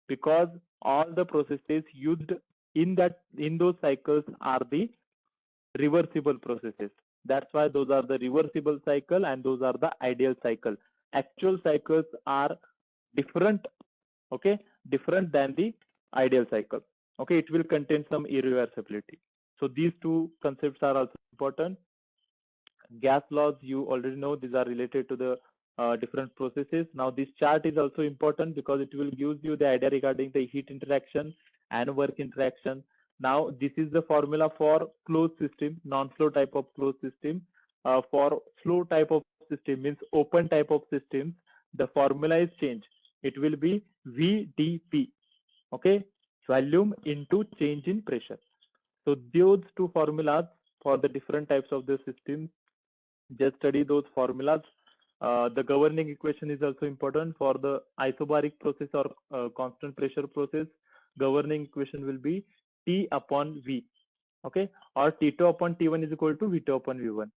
because all the processes used in those cycles are the reversible processes. That's why those are the reversible cycle and those are the ideal cycle. Actual cycles are different, okay, different than the ideal cycle. Okay, it will contain some irreversibility. So these 2 concepts are also important. Gas laws, you already know, these are related to the different processes. Now this chart is also important because it will give you the idea regarding the heat interaction and work interaction. Now this is the formula for closed system, non-flow type of closed system. For flow type of system, means open type of systems, the formula is changed. It will be VdP, okay, volume into change in pressure. So those 2 formulas for the different types of the systems, just study those formulas. The governing equation is also important for the isobaric process or constant pressure process. Governing equation will be T upon V, okay, or T2 upon T1 is equal to V2 upon V1.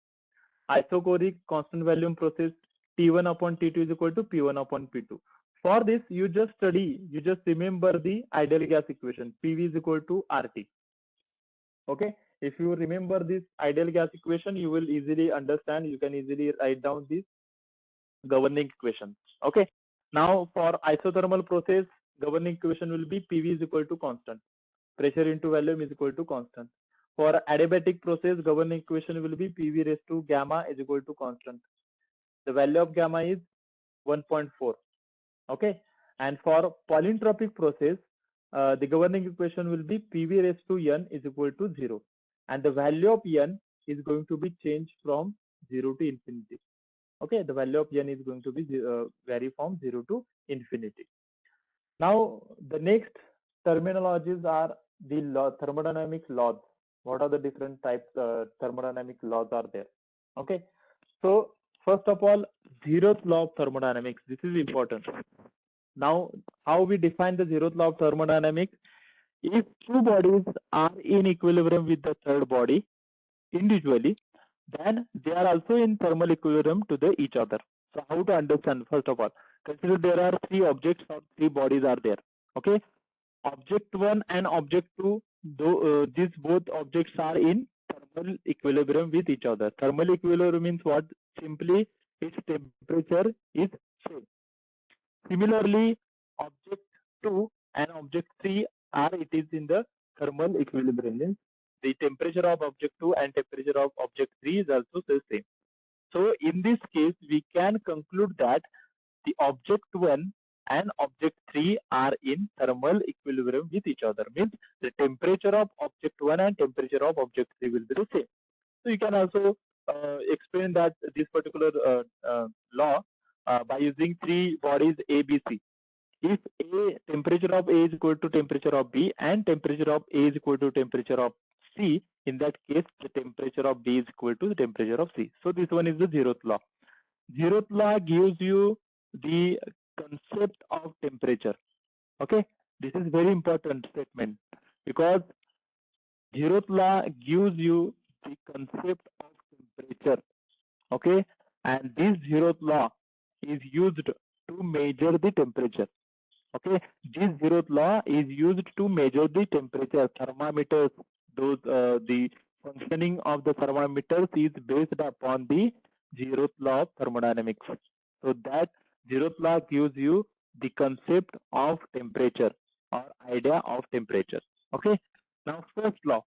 Isochloric constant volume process, T1 upon T2 is equal to P1 upon P2. For this, you just remember the ideal gas equation, PV is equal to RT. Okay, if you remember this ideal gas equation, you will easily understand, you can easily write down this governing equation. Okay, now for isothermal process, governing equation will be PV is equal to constant, pressure into volume is equal to constant. For adiabatic process, governing equation will be PV raised to gamma is equal to constant. The value of gamma is 1.4. Okay, and for polytropic process, the governing equation will be PV raised to n is equal to 0, and the value of n is going to be changed from 0 to infinity. Okay, the value of n is going to be vary from 0 to infinity. Now the next terminologies are the thermodynamic laws. What are the different types thermodynamic laws are there? Okay, so first of all, zeroth law of thermodynamics. This is important. Now, how we define the zeroth law of thermodynamics? If two bodies are in equilibrium with the third body individually, then they are also in thermal equilibrium to the each other. So how to understand? First of all, consider there are three objects or three bodies are there. Okay, object 1 and object 2, though these both objects are in thermal equilibrium with each other. Thermal equilibrium means what? Simply its temperature is same. Similarly, object 2 and object 3 are it is in the thermal equilibrium. Means the temperature of object 2 and temperature of object 3 is also the same. So in this case, we can conclude that the object 1 and object 3 are in thermal equilibrium with each other. Means the temperature of object 1 and temperature of object 3 will be the same. So you can also explain that this particular law by using three bodies A, B, C. If temperature of A is equal to temperature of B and temperature of A is equal to temperature of C, in that case the temperature of B is equal to the temperature of C. So this one is the zeroth law. Zeroth law gives you the concept of temperature. Okay, this is very important statement because zeroth law gives you the concept of temperature. Okay, and this zeroth law is used to measure the temperature. Okay, this zeroth law is used to measure the temperature. Thermometers, those the functioning of the thermometers is based upon the zeroth law of thermodynamics. So that zeroth law gives you the concept of temperature or idea of temperature. Okay, now first law,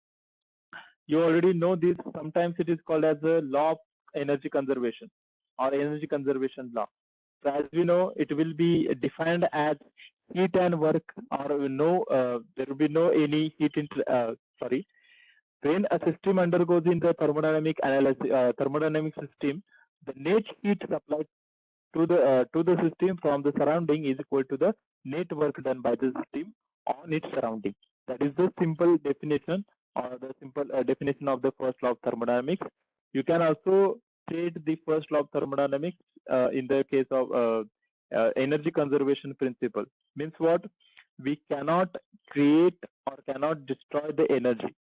you already know this. Sometimes it is called as the law of energy conservation or energy conservation law. So as we know, it will be defined as heat and work, or no, there will be no any heat. Sorry, when a system undergoes in the thermodynamic analysis, thermodynamic system, the net heat supplied to the system from the surrounding is equal to the net work done by the system on its surrounding. That is the simple definition or the simple definition of the first law of thermodynamics. You can also state the first law of thermodynamics in the case of energy conservation principle. Means what? We cannot create or cannot destroy the energy.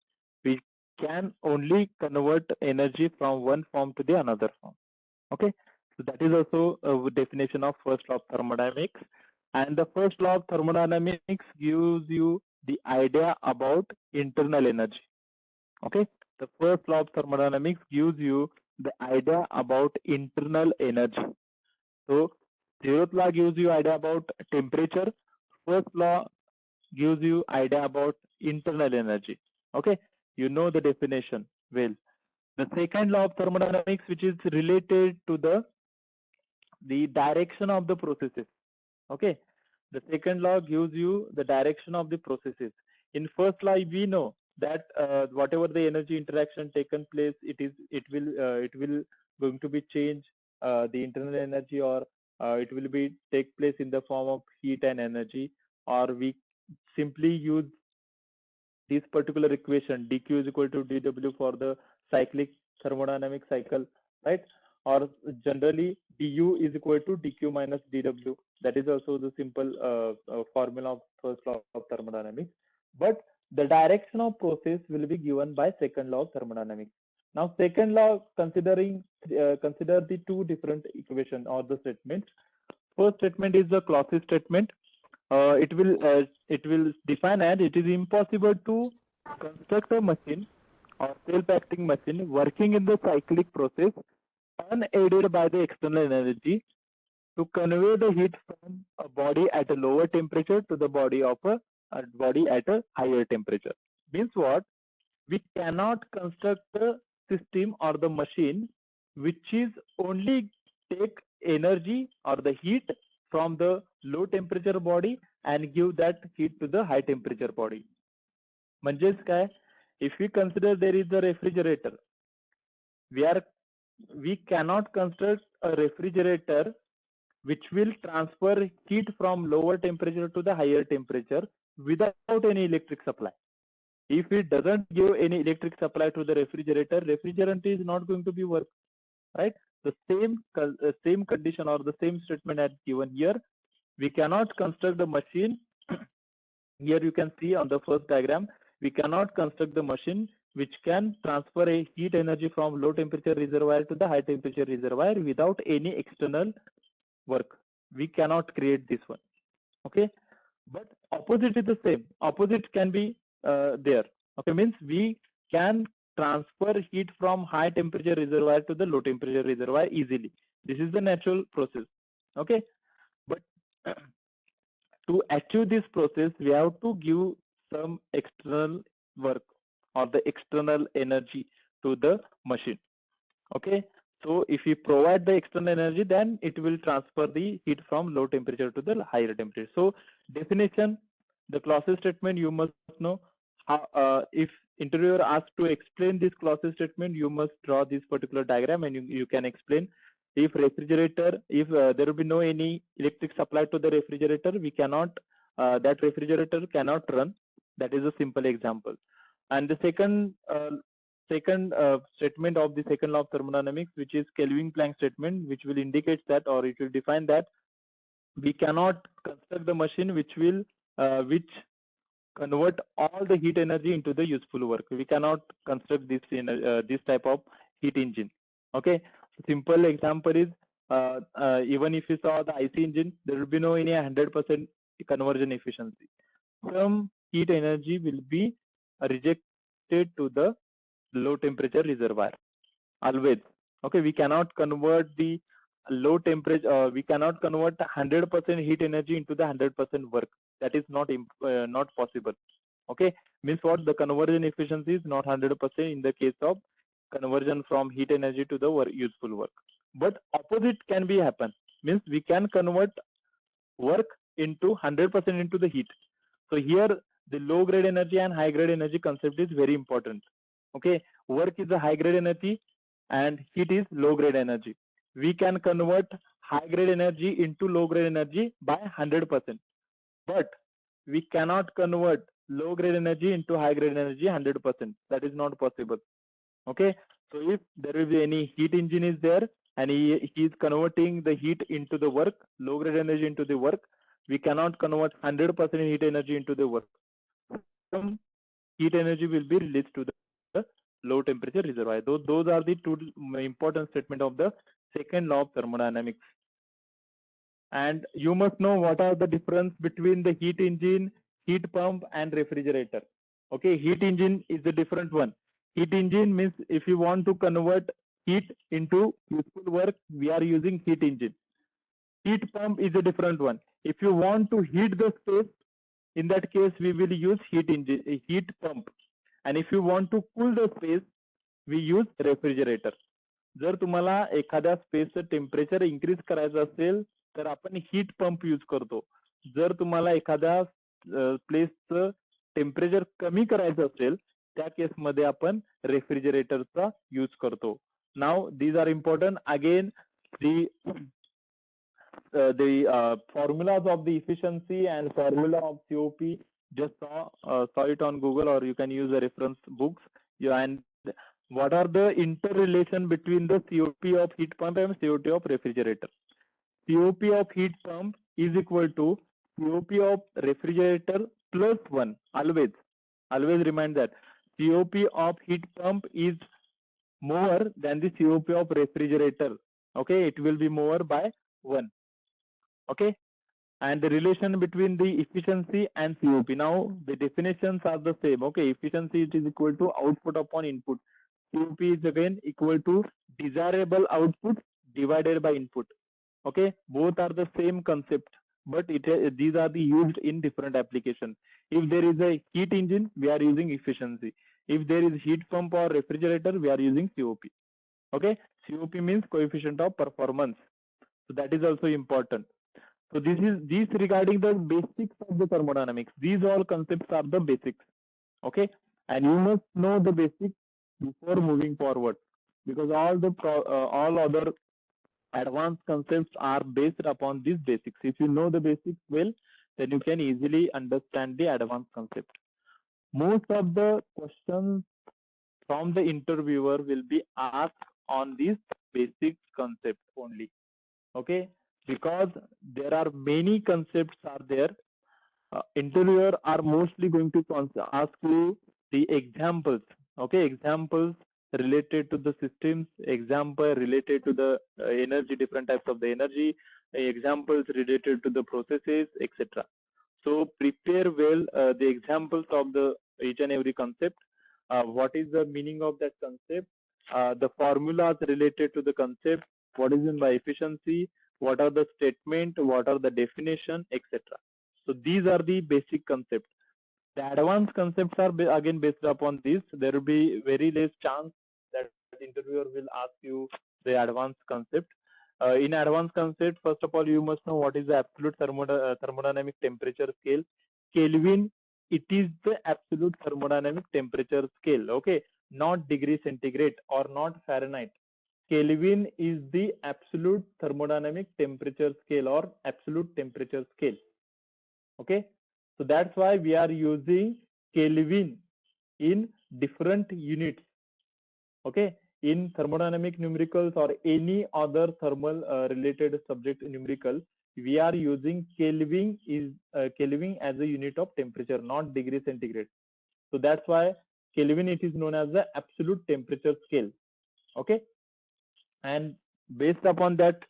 We can only convert energy from one form to the another form. Okay, so that is also a definition of first law of thermodynamics. And the first law of thermodynamics gives you the idea about internal energy. Okay, the first law of thermodynamics gives you the idea about internal energy. So zeroth law gives you idea about temperature. First law gives you idea about internal energy. Okay, you know the definition well. The second law of thermodynamics, which is related to the direction of the processes. Okay, the second law gives you the direction of the processes. In first law, we know that whatever the energy interaction taken place, it will going to be change the internal energy, or it will be take place in the form of heat and energy, or we simply use this particular equation dq is equal to dw for the cyclic thermodynamic cycle, right? or generally du is equal to dq minus dw. That is also the simple formula of first law of thermodynamics. But the direction of process will be given by second law of thermodynamics. Now, second law, consider the two different equation or the statements. First statement is the Clausius statement. It will define that it is impossible to construct a machine or self-acting machine working in the cyclic process unaided by the external energy to convey the heat from a body at a lower temperature to the body of a body at a higher temperature. Means what? We cannot construct the system or the machine which is only take energy or the heat from the low temperature body and give that heat to the high temperature body. म्हणजेच काय? If we consider there is a refrigerator, we cannot construct a refrigerator which will transfer heat from lower temperature to the higher temperature without any electric supply. If it doesn't give any electric supply to the refrigerator, refrigerant is not going to be work, right? The same condition or the same statement as given here. We cannot construct the machine. Here you can see on the first diagram, we cannot construct the machine which can transfer a heat energy from low temperature reservoir to the high temperature reservoir without any external work. We cannot create this one. Okay, but opposite is the same. Opposite can be there. Okay, means we can transfer heat from high temperature reservoir to the low temperature reservoir easily. This is the natural process. Okay, but to achieve this process, we have to give some external work or the external energy to the machine. Okay, so if we provide the external energy, then it will transfer the heat from low temperature to the higher temperature. So definition, the Clausius statement, you must know how, if interviewer asks to explain this Clausius statement, you must draw this particular diagram and you can explain. If refrigerator, if there will be no any electric supply to the refrigerator, we cannot, that refrigerator cannot run. That is a simple example. And the second statement of the second law of thermodynamics, which is Kelvin-Planck statement, which will indicate that, or it will define that we cannot construct the machine which will which convert all the heat energy into the useful work. We cannot construct this in this type of heat engine. Okay, simple example is even if you saw the IC engine, there will be no any 100% conversion efficiency. Some heat energy will be rejected to the low temperature reservoir always. Okay, we cannot convert the low temperature, we cannot convert 100% heat energy into the 100% work. That is not possible. Okay, means what? The conversion efficiency is not 100% in the case of conversion from heat energy to the useful work. But opposite can be happen, means we can convert work into 100% into the heat. So here the low grade energy and high grade energy concept is very important. Okay, work is a high grade energy and heat is low grade energy. We can convert high grade energy into low grade energy by 100%, but we cannot convert low grade energy into high grade energy 100%. That is not possible. Okay, so if there will be any heat engine is there and he is converting the heat into the work, low grade energy into the work, we cannot convert 100% heat energy into the work. Some heat energy will be released to the low temperature reservoir. Those are the two important statements of the second law of thermodynamics. And you must know what are the difference between the heat engine, heat pump, and refrigerator. Okay, heat engine is a different one. Heat engine means if you want to convert heat into useful work, we are using heat engine. Heat pump is a different one. If you want to heat the space, in that case we will use heat pump. And if you want to cool the space, we use refrigerator. जर तुम्हाला एखाद्या स्पेसचं temperature increase करायचं असेल तर आपण heat pump use करतो. जर तुम्हाला एखाद्या प्लेसचं टेम्परेचर कमी करायचं असेल त्या केसमध्ये आपण रेफ्रिजरेटरचा यूज करतो. Now these are important. Again the formulas of the efficiency and formula of COP, just saw it on Google, or you can use the reference books. And What are the interrelation between the COP of heat pump and COP of refrigerator? COP of heat pump is equal to COP of refrigerator plus 1. Always remind that COP of heat pump is more than the COP of refrigerator. Okay, it will be more by 1. Okay, and the relation between the efficiency and COP. Now the definitions are the same. Okay, efficiency it is equal to output upon input. COP is again equal to desirable output divided by input. Okay, both are the same concept, but these are the used in different applications. If there is a heat engine, we are using efficiency. If there is heat pump or refrigerator, we are using COP. Okay, COP means coefficient of performance. So that is also important. So this regarding the basics of the thermodynamics. These all concepts are the basics. Okay, and you must know the basics before moving forward, because all other advanced concepts are based upon these basics. If you know the basics well, then you can easily understand the advanced concept. Most of the questions from the interviewer will be asked on this basic concept only. Okay, because there are many concepts are there. Interviewer are mostly going to ask you the examples. Okay, examples related to the systems, example related to the energy, different types of the energy, examples related to the processes, etc. So prepare well the examples of the each and every concept. What is the meaning of that concept? The formulas related to the concept. What is in by efficiency? What are the statement? What are the definition, etc. So these are the basic concepts. The advanced concepts are again based upon this. There will be very less chance that interviewer will ask you the advanced concept. In advanced concept, first of all, you must know what is the absolute thermodynamic temperature scale. Kelvin, it is the absolute thermodynamic temperature scale. Okay, not degree centigrade or not Fahrenheit. Kelvin is the absolute thermodynamic temperature scale or absolute temperature scale. Okay, so that's why we are using Kelvin in different units. Okay, in thermodynamic numericals or any other thermal related subject numerical, we are using Kelvin Kelvin as a unit of temperature, not degree centigrade. So that's why Kelvin it is known as the absolute temperature scale. Okay, and based upon that,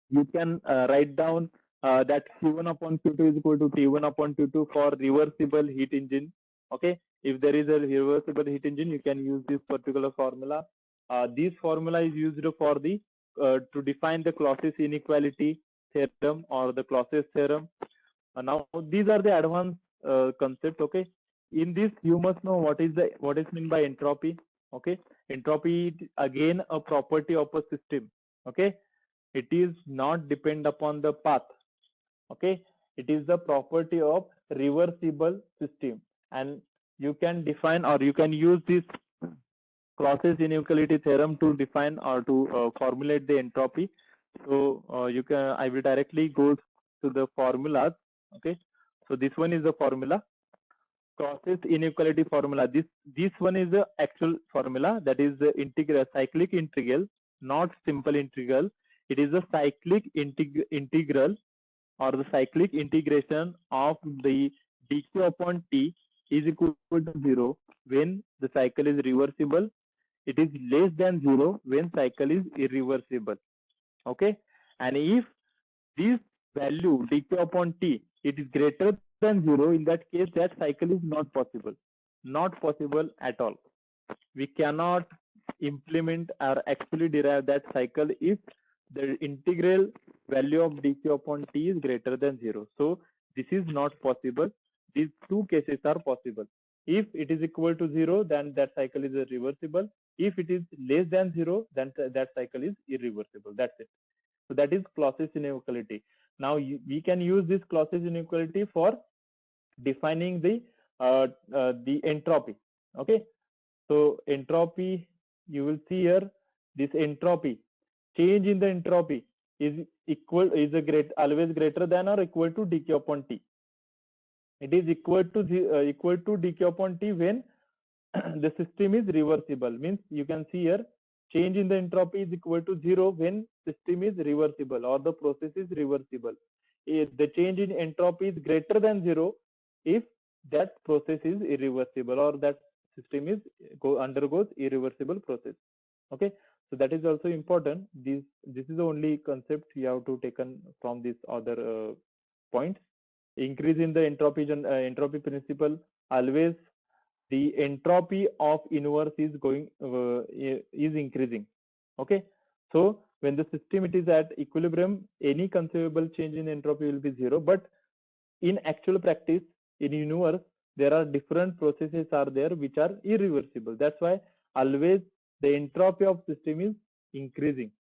you can write down that Q1 upon Q2 is equal to T1 upon T2 for reversible heat engine. Okay, if there is a reversible heat engine, you can use this particular formula. This formula is used for the to define the Clausius inequality theorem or the Clausius theorem. Now these are the advanced concepts. Okay, in this you must know what is meant by entropy. Okay, entropy is again a property of a system. Okay, it is not depend upon the path. Okay, it is the property of reversible system, and you can define or you can use this Clausius inequality theorem to define or to formulate the entropy. So I will directly go to the formulas. Okay, so this one is the formula, Clausius inequality formula. This one is the actual formula, that is the cyclic integral, not simple integral. It is a cyclic integral or the cyclic integration of the dq upon t is equal to 0 when the cycle is reversible. It is less than 0 when cycle is irreversible. Okay, and if this value dq upon t it is greater than 0, in that case that cycle is not possible at all. We cannot implement or actually derive that cycle if the integral value of dq upon t is greater than 0. So this is not possible. These two cases are possible. If it is equal to 0, then that cycle is reversible. If it is less than 0, then that cycle is irreversible. That's it. So that is Clausius inequality. Now we can use this Clausius inequality for defining the entropy. Okay, so entropy, you will see here, this entropy, change in the entropy is always greater than or equal to dq upon t. It is equal to dq upon t when the system is reversible. Means you can see here change in the entropy is equal to 0 when system is reversible or the process is reversible. If the change in entropy is greater than 0 if that process is irreversible or that system is undergoes irreversible process. Okay, so that is also important. This is the only concept you have to taken from this other points. Increase in the entropy principle, always the entropy of universe is is increasing. Okay, so when the system it is at equilibrium, any conceivable change in entropy will be 0, but in actual practice in universe there are different processes are there which are irreversible. That's why always the entropy of system is increasing.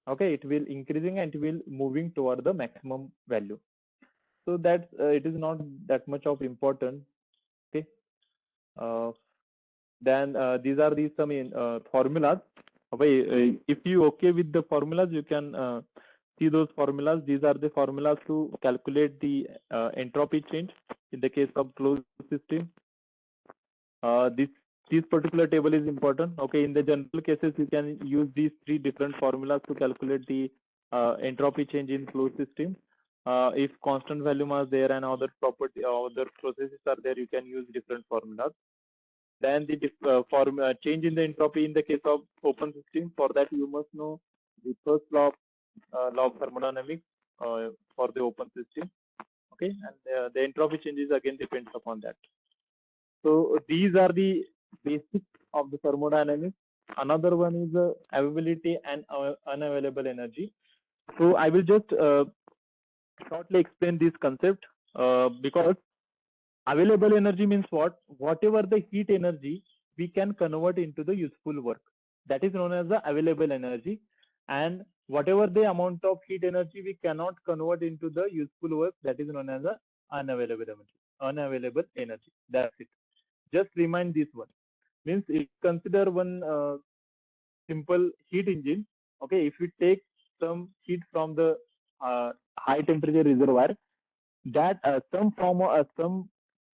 Okay, it will increasing and it will moving toward the maximum value. So that it is not that much of important. Okay, uh, then these are the some formulas. Okay, if you okay with the formulas, you can see those formulas. These are the formulas to calculate the entropy change in the case of closed system. This particular table is important. Okay, in the general cases, you can use these three different formulas to calculate the entropy change in closed system. If constant volume are there and other property, other processes are there, you can use different formulas. Then the change in the entropy in the case of open system. For that, you must know the first law of thermodynamics for the open system. Okay, and the entropy changes again depends upon that. So these are the basics of the thermodynamics. Another one is availability and unavailable energy. So I will just shortly explain this concept because available energy means what? Whatever the heat energy we can convert into the useful work. That is known as the available energy. And whatever the amount of heat energy we cannot convert into the useful work, that is known as the unavailable energy. Unavailable energy. That's it. Just remind this one. Means if consider one simple heat engine. Okay, if we take some heat from the high temperature reservoir, that some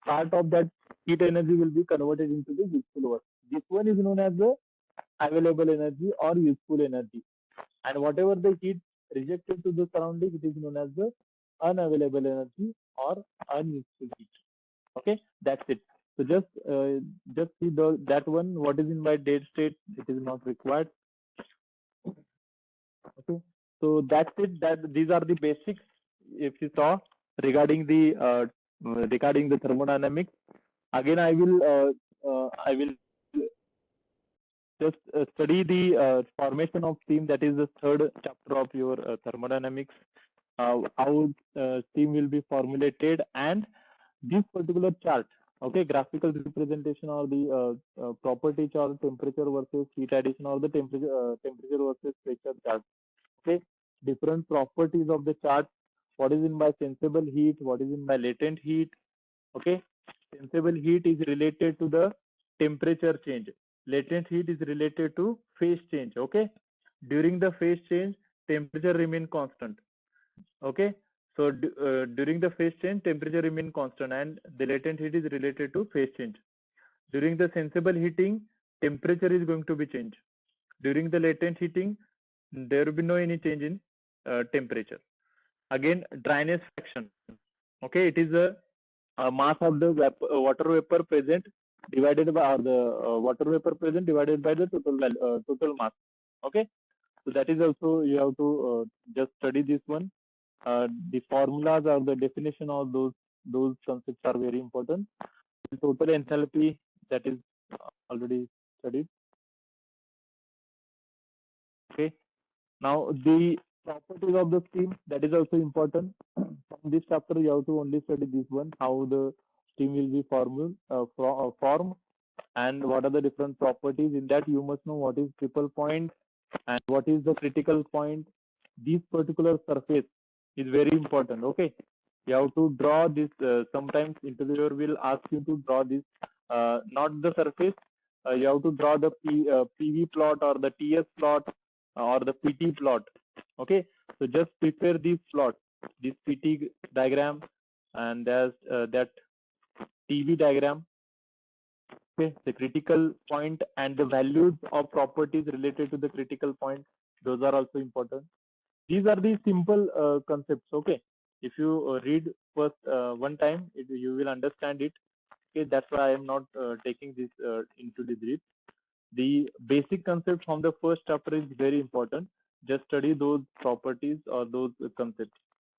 part of that heat energy will be converted into the useful work. This one is known as the available energy or useful energy, and whatever the heat rejected to the surrounding, it is known as the unavailable energy or unuseful heat. Okay, that's it. So just see that one. What is in my dead state? It is not required. Okay, so that's it. That these are the basics. If you saw regarding the thermodynamics. Again, I will just study the formation of steam. That is the third chapter of your thermodynamics. How steam will be formulated and this particular chart. Okay, graphical representation or the property chart, temperature versus heat addition or the temperature versus pressure chart. Okay, different properties of the chart. What is in by sensible heat? What is in by latent heat? Okay, sensible heat is related to the temperature change. Latent heat is related to phase change. Okay, during the phase change, temperature remain constant. Okay, so during the phase change, temperature remain constant, and the latent heat is related to phase change. During the sensible heating, temperature is going to be changed. During the latent heating, there will be no any change in temperature. Again, dryness fraction. Okay, it is a mass of the water vapor present divided by or the water vapor present divided by the total mass. Okay, so that is also you have to just study this one. The formulas or the definition of those concepts are very important. The total enthalpy, that is already studied. Okay, now the properties of the steam, that is also important. From this chapter you have to only study this one, how the steam will be formed and what are the different properties. In that you must know what is triple point and what is the critical point. This particular surface is very important. Okay, you have to draw this. Sometimes interviewer will ask you to draw this, not the surface. You have to draw the PV plot or the TS plot or the PT plot. Okay, so just prepare this plot, this PT diagram, and there's that TV diagram. Okay, the critical point and the values of properties related to the critical point, those are also important. These are the simple concepts. Okay, if you read first one time, you will understand it. Okay, that's why I am not taking this into the brief. The basic concept from the first chapter is very important. Just study those properties or those concepts.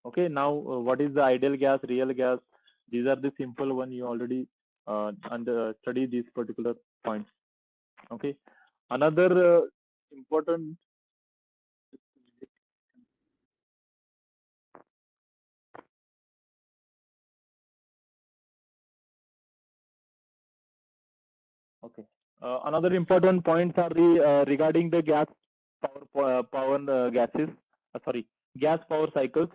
Okay, now what is the ideal gas, real gas? These are the simple one. You already study these particular points. Okay, another important. Okay, another important points are the regarding the gas power gases. Sorry, gas power cycles,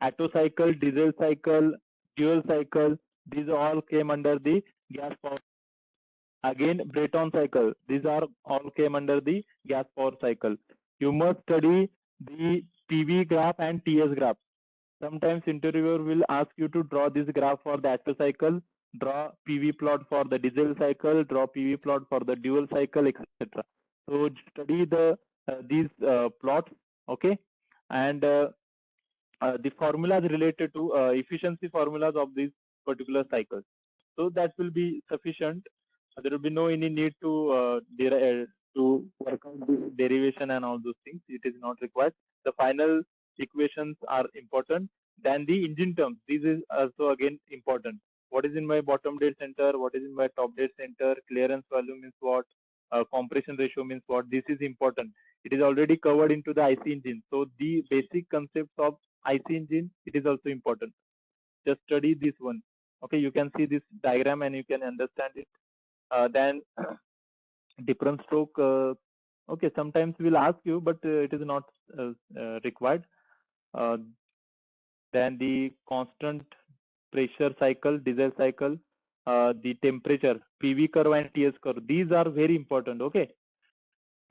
Atto cycle, diesel cycle, fuel cycle. These all came under the gas power. Again, Breton cycle. These are all came under the gas power cycle. You must study the PV graph and TS graph. Sometimes interviewer will ask you to draw this graph for the Atto cycle, draw PV plot for the diesel cycle, draw PV plot for the dual cycle, etc. So study these plots, okay, and the formulas related to efficiency formulas of these particular cycles. So that will be sufficient. There will be no any need to work out the derivation and all those things. It is not required. The final equations are important. Then the engine terms. This is also again important. What is in my bottom dead center? What is in my top dead center? Clearance value means what? Compression ratio means what? This is important. It is already covered into the IC engine. So the basic concepts of IC engine, it is also important. Just study this one. Okay, you can see this diagram and you can understand it. Then different stroke. Okay, sometimes we'll ask you, but it is not required. Uh, then the constant pressure cycle, diesel cycle, the temperature, PV curve and TS curve. These are very important. Okay,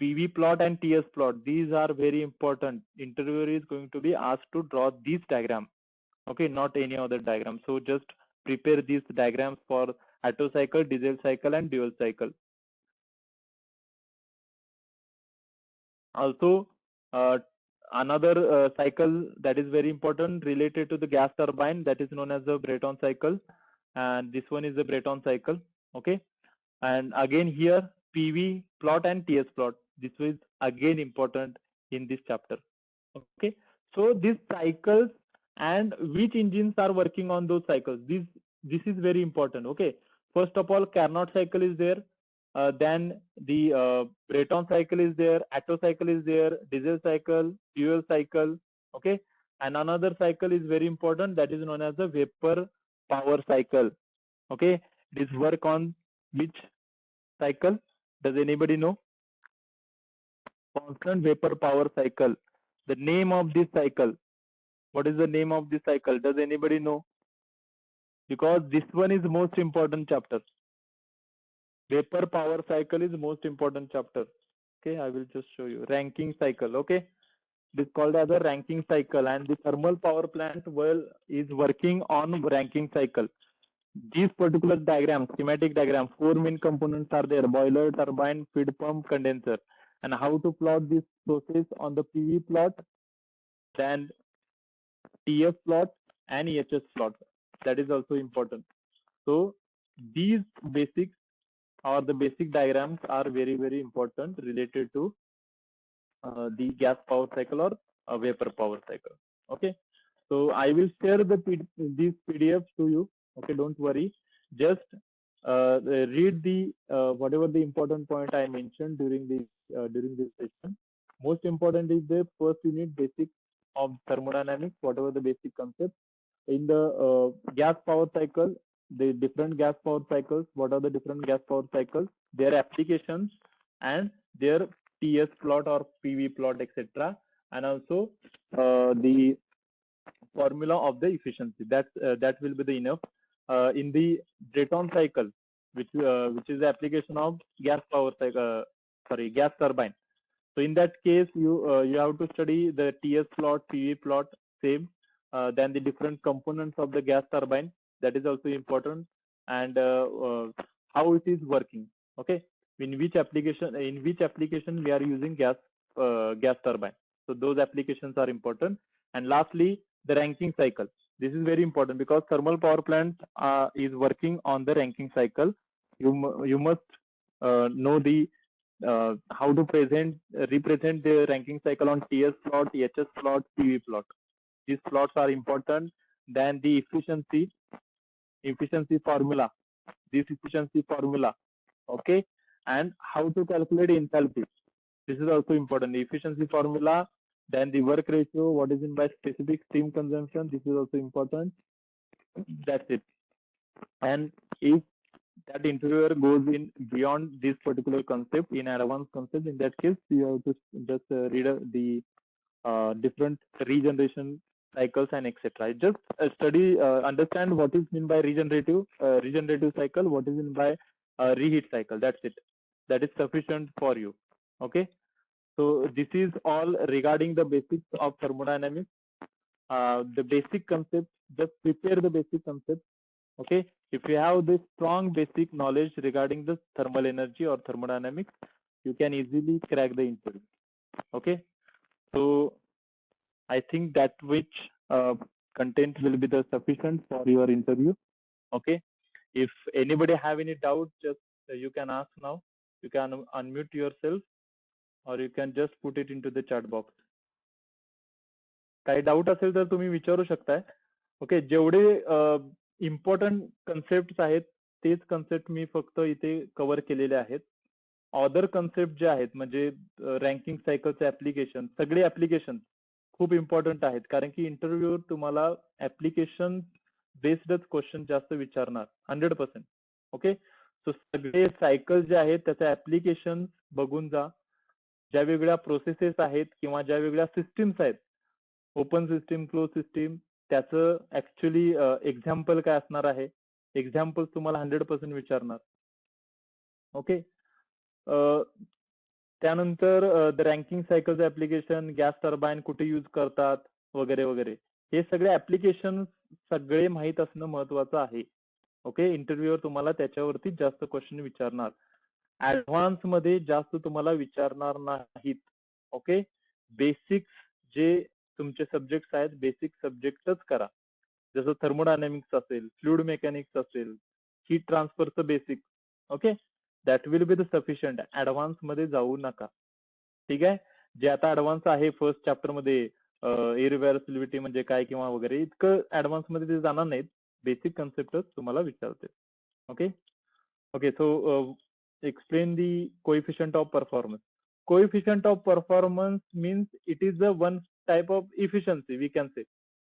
PV plot and TS plot. These are very important. Interviewer is going to be asked to draw this diagram. Okay, not any other diagram. So just prepare these diagrams for Atto cycle, diesel cycle, and dual cycle. Also, another cycle that is very important related to the gas turbine, that is known as the Breton cycle, and this one is the Breton cycle. Okay, and again here PV plot and TS plot. This is again important in this chapter. Okay, so these cycles and which engines are working on those cycles. This is very important. Okay, first of all, Carnot cycle is there. Then the Breton cycle is there, Atto cycle is there, diesel cycle, fuel cycle. Okay, and another cycle is very important, that is known as the vapor power cycle. Okay, this work on which cycle? Does anybody know? Constant vapor power cycle. The name of this cycle. What is the name of this cycle? Does anybody know? Because this one is most important chapter. Vapor power cycle is most important chapter. Okay, I will just show you. Ranking cycle. Okay, this is called as a ranking cycle, and the thermal power plant is working on ranking cycle. These particular diagram, schematic diagram, 4 main components are there: boiler, turbine, feed pump, condenser. And how to plot this process on the PV plot, then TF plot and EHS plot. That is also important. So these basics or the basic diagrams are very, very important related to the gas power cycle or vapor power cycle. Okay, so I will share these PDFs to you. Okay, don't worry. Just read the whatever the important point I mentioned during this session. Most important is the first unit basic of thermodynamics, whatever the basic concept. In the gas power cycle, the different gas power cycles, what are the different gas power cycles, their applications, and their TS plot or PV plot, etc. And also the formula of the efficiency. That will be the enough. In the Breton cycle, which is the application of gas power cycle, gas turbine. So in that case, you have to study the TS plot, PV plot, same. Then the different components of the gas turbine, that is also important, and how it is working. Okay, in which application we are using gas turbine. So those applications are important. And lastly, the ranking cycle. This is very important because thermal power plant is working on the ranking cycle. You must know the how to represent the ranking cycle on TS plot, HS plot, PV plot. These plots are important. Then the efficiency formula. This efficiency formula, okay, and how to calculate enthalpy. This is also important. The efficiency formula, then the work ratio, what is in by specific steam consumption. This is also important. That's it. And if that interviewer goes in beyond this particular concept in advanced concept, in that case you have to just read the different regeneration cycles and etc. Just understand what is meant by regenerative cycle, what is meant by reheat cycle. That's it. That is sufficient for you. Okay. So this is all regarding the basics of thermodynamics. The basic concept. Just prepare the basic concept. Okay. If you have this strong basic knowledge regarding the thermal energy or thermodynamics, you can easily crack the interview. Okay. So I think that which content will be the sufficient for your interview. Okay. If anybody have any doubt, just you can ask now. You can unmute yourself, or you can just put it into the chat box. काही doubt असेल तर तुम्ही विचारू शकताय. Okay. जेवढे important concept आहेत तेच concept मी फक्त इथे कव्हर केलेले आहेत. अदर कन्सेप्ट जे आहेत म्हणजे रँकिंग सायकलचे ऍप्लिकेशन, सगळे ऍप्लिकेशन खूप इम्पॉर्टंट आहेत. कारण की इंटरव्ह्यूवर तुम्हाला ऍप्लिकेशन बेस्डच क्वेश्चन जास्त विचारणार 100%. ओके. सो सगळे सायकल जे आहेत त्याचे ऍप्लिकेशन बघून जा. ज्या वेगळ्या प्रोसेसेस आहेत किंवा ज्या वेगळ्या सिस्टीम्स आहेत, ओपन सिस्टीम, क्लोज सिस्टीम, त्याचं ऍक्च्युली एक्झाम्पल काय असणार आहे. एक्झाम्पल तुम्हाला 100% विचारणार. ओके. त्यानंतर द रँकिंग सायकलचं ऍप्लिकेशन, गॅस टर्बाईन कुठे यूज करतात वगैरे वगैरे, हे सगळे ऍप्लिकेशन सगळे माहीत असणं महत्वाचं आहे. ओके. इंटरव्ह्यूवर तुम्हाला त्याच्यावरती जास्त क्वेश्चन विचारणार. ऍडव्हान्स मध्ये जास्त तुम्हाला विचारणार नाहीत. ओके. बेसिक्स जे तुमचे सब्जेक्ट आहेत, बेसिक सब्जेक्टच करा. जसं थर्मोडायनामिक्स असेल, फ्लुइड मेकॅनिक्स असेल, हीट ट्रान्सफरचं basic. Okay. That will be the sufficient. Advance मध्ये जाऊ नका. ठीक आहे. जे आता ऍडव्हान्स आहे फर्स्ट चॅप्टर मध्ये इरिव्हर्सिबिलिटी म्हणजे काय किंवा वगैरे, इतकं ऍडव्हान्स मध्ये ते जाणार नाहीत. बेसिक कन्सेप्टच तुम्हाला विचारते. Okay. Okay. So explain the coefficient of performance. Coefficient of performance means it is the one type of efficiency, we can say.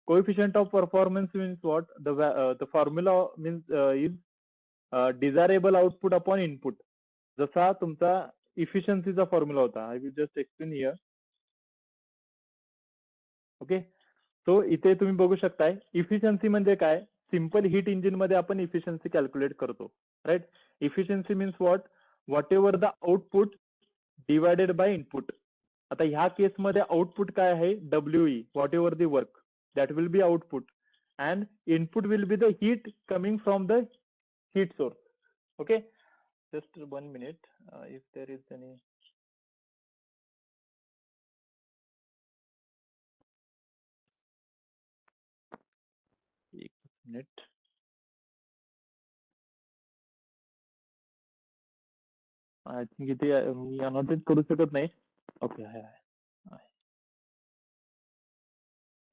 Coefficient of performance means what? The formula means is desirable output upon input. जसा तुमचा efficiencyचा formula होता. I will just explain here. Okay. So इथे तुम्ही बघू शकताय efficiency म्हणजे काय. सिंपल हीट इंजिन मध्ये आपण इफिशियन्सी कॅल्क्युलेट करतो. Right. Efficiency means whatever the output divided by input. आता ह्या केसमध्ये आउटपुट काय आहे, WE, whatever the work, that will be output. And input will be the heat coming from the heat source. Okay. Just 1 minute. If there is any minute. I think इथे मी annotate करू शकत नाही. ओके.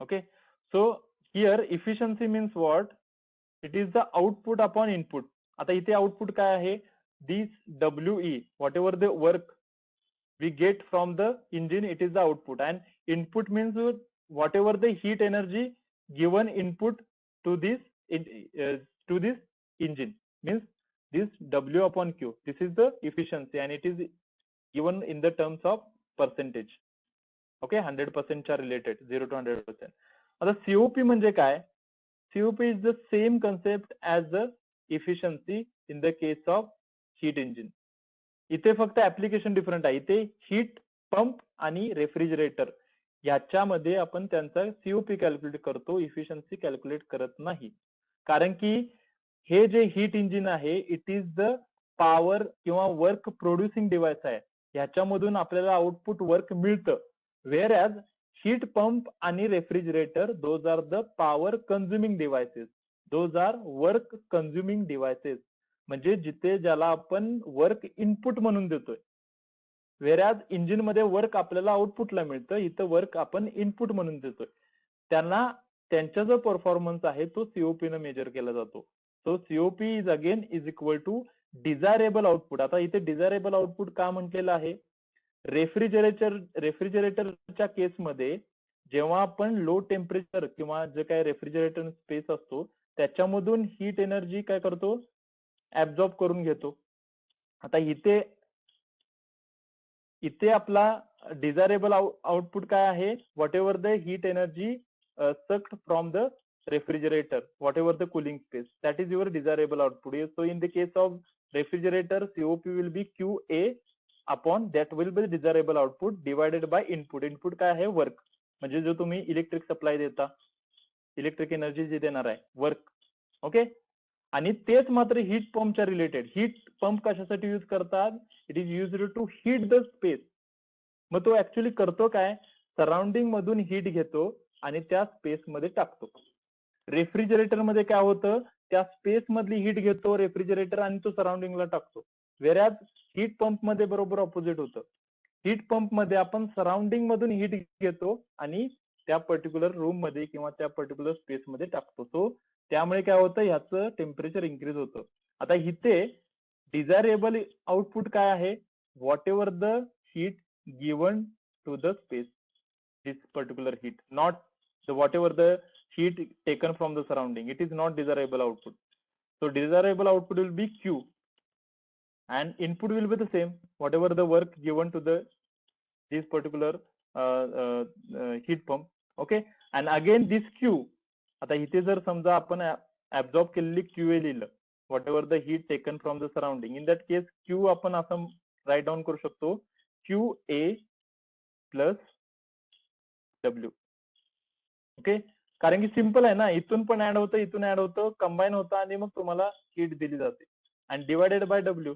Okay. So here efficiency means what? It is the output upon input. आता इथे output काय आहे, this WE, whatever the work we get from the engine, it is the output. And input means whatever the heat energy given input to this engine, means this W upon Q. This is the efficiency and it is given in the terms of percentage. Okay. 100% च्या related, 0 to 100%. आता COP म्हणजे काय. COP is the same concept as the efficiency in the case of heat engine. इथे फक्त application different आहे. इथे heat pump आणि refrigerator याच्यामध्ये आपण त्यांचा सीओपी कॅल्क्युलेट करतो, इफिशियन्सी कॅल्क्युलेट करत नाही. कारण की हे जे हीट इंजिन आहे, इट इज द पॉवर किंवा वर्क प्रोड्युसिंग डिव्हाइस आहे, ह्याच्यामधून आपल्याला आउटपुट वर्क मिळतं. वेअर ॲज हीट पंप आणि refrigerator those are the power consuming devices, those are work consuming devices, म्हणजे जिथे ज्याला आपण वर्क इनपुट म्हणून देतोय. वेअरॅज इंजिन मध्ये वर्क आपल्याला आउटपुटला मिळतं, इथं वर्क आपण इनपुट म्हणून देतोय. त्यांना त्यांचा जो परफॉर्मन्स आहे तो सीओपी न मेजर केला जातो. So COP is again is equal to desirable output. आता इथे डिझायरेबल आउटपुट का म्हटलेलं आहे? रेफ्रिजरेटरच्या केसमध्ये जेव्हा आपण लो टेम्परेचर किंवा जे काय रेफ्रिजरेटर स्पेस असतो त्याच्यामधून हीट एनर्जी काय करतो, ऍब्झॉर्ब करून घेतो. आता इथे आपला डिझायरेबल आउटपुट काय आहे? Whatever the heat energy sucked from the refrigerator, whatever the cooling space, that is your desirable output. So in the case of refrigerator, COP will be QA upon that will be the desirable output divided by input. Input काय आहे? Work, म्हणजे जो तुम्ही electric supply देता, electric energy जी देणार आहे, work. Okay. आणि तेच मात्र हीट पंपच्या रिलेटेड. हीट पंप कशासाठी यूज करतात? It is used to heat the space. मग तो ऍक्च्युअली करतो काय? सराउंडिंग मधून हीट घेतो आणि त्या स्पेस मध्ये टाकतो. रेफ्रिजरेटर मध्ये काय होतं? त्या स्पेस मधली हीट घेतो रेफ्रिजरेटर आणि तो सराउंडिंगला टाकतो. वेअरॅज हीट पंप मध्ये बरोबर ऑपोजिट होतं. हीट पंप मध्ये आपण सराउंडिंग मधून हीट घेतो आणि त्या पर्टिक्युलर रूम मध्ये किंवा त्या पर्टिक्युलर स्पेस मध्ये टाकतो. सो त्यामुळे काय होतं? ह्याचं टेम्परेचर इन्क्रीज होतं. आता इथे डिझायरेबल आउटपुट काय आहे? Whatever the heat given to the space, this particular heat, not the whatever the heat taken from the surrounding. It is not desirable output. So desirable output will be Q and input will be the same, whatever the work given to the this particular heat pump. Okay. And again this Q, आता इथे जर समजा आपण absorb केलेली QA लिहिलं, whatever the heat taken from the surrounding, in that case Q आपण असं write down करू शकतो, QA plus W. ओके. कारण की सिंपल आहे ना, इथून पण ऍड होतं, इथून ऍड होतं, कंबाईन होतं आणि मग तुम्हाला हीट दिली जाते. आणि divided by W.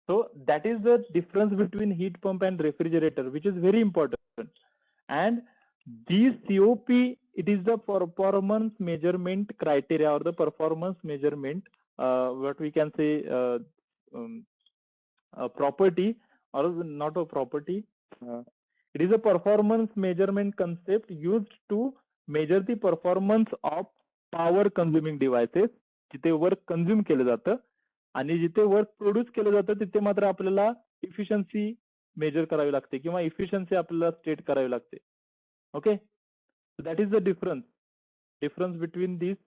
So that is the difference between heat pump and refrigerator, which is very important. And these COP, it is the performance measurement criteria or the performance measurement, what we can say, property or not a property. It is a performance measurement concept used to measure the performance of power consuming devices. जिथे work consume केलं जातं आणि जिथे work produce केलं जातं तिथे मात्र आपल्याला इफिशियन्सी मेजर करावी लागते किंवा इफिशियन्सी आपल्याला स्टेट करावी लागते. Okay. That is the difference between this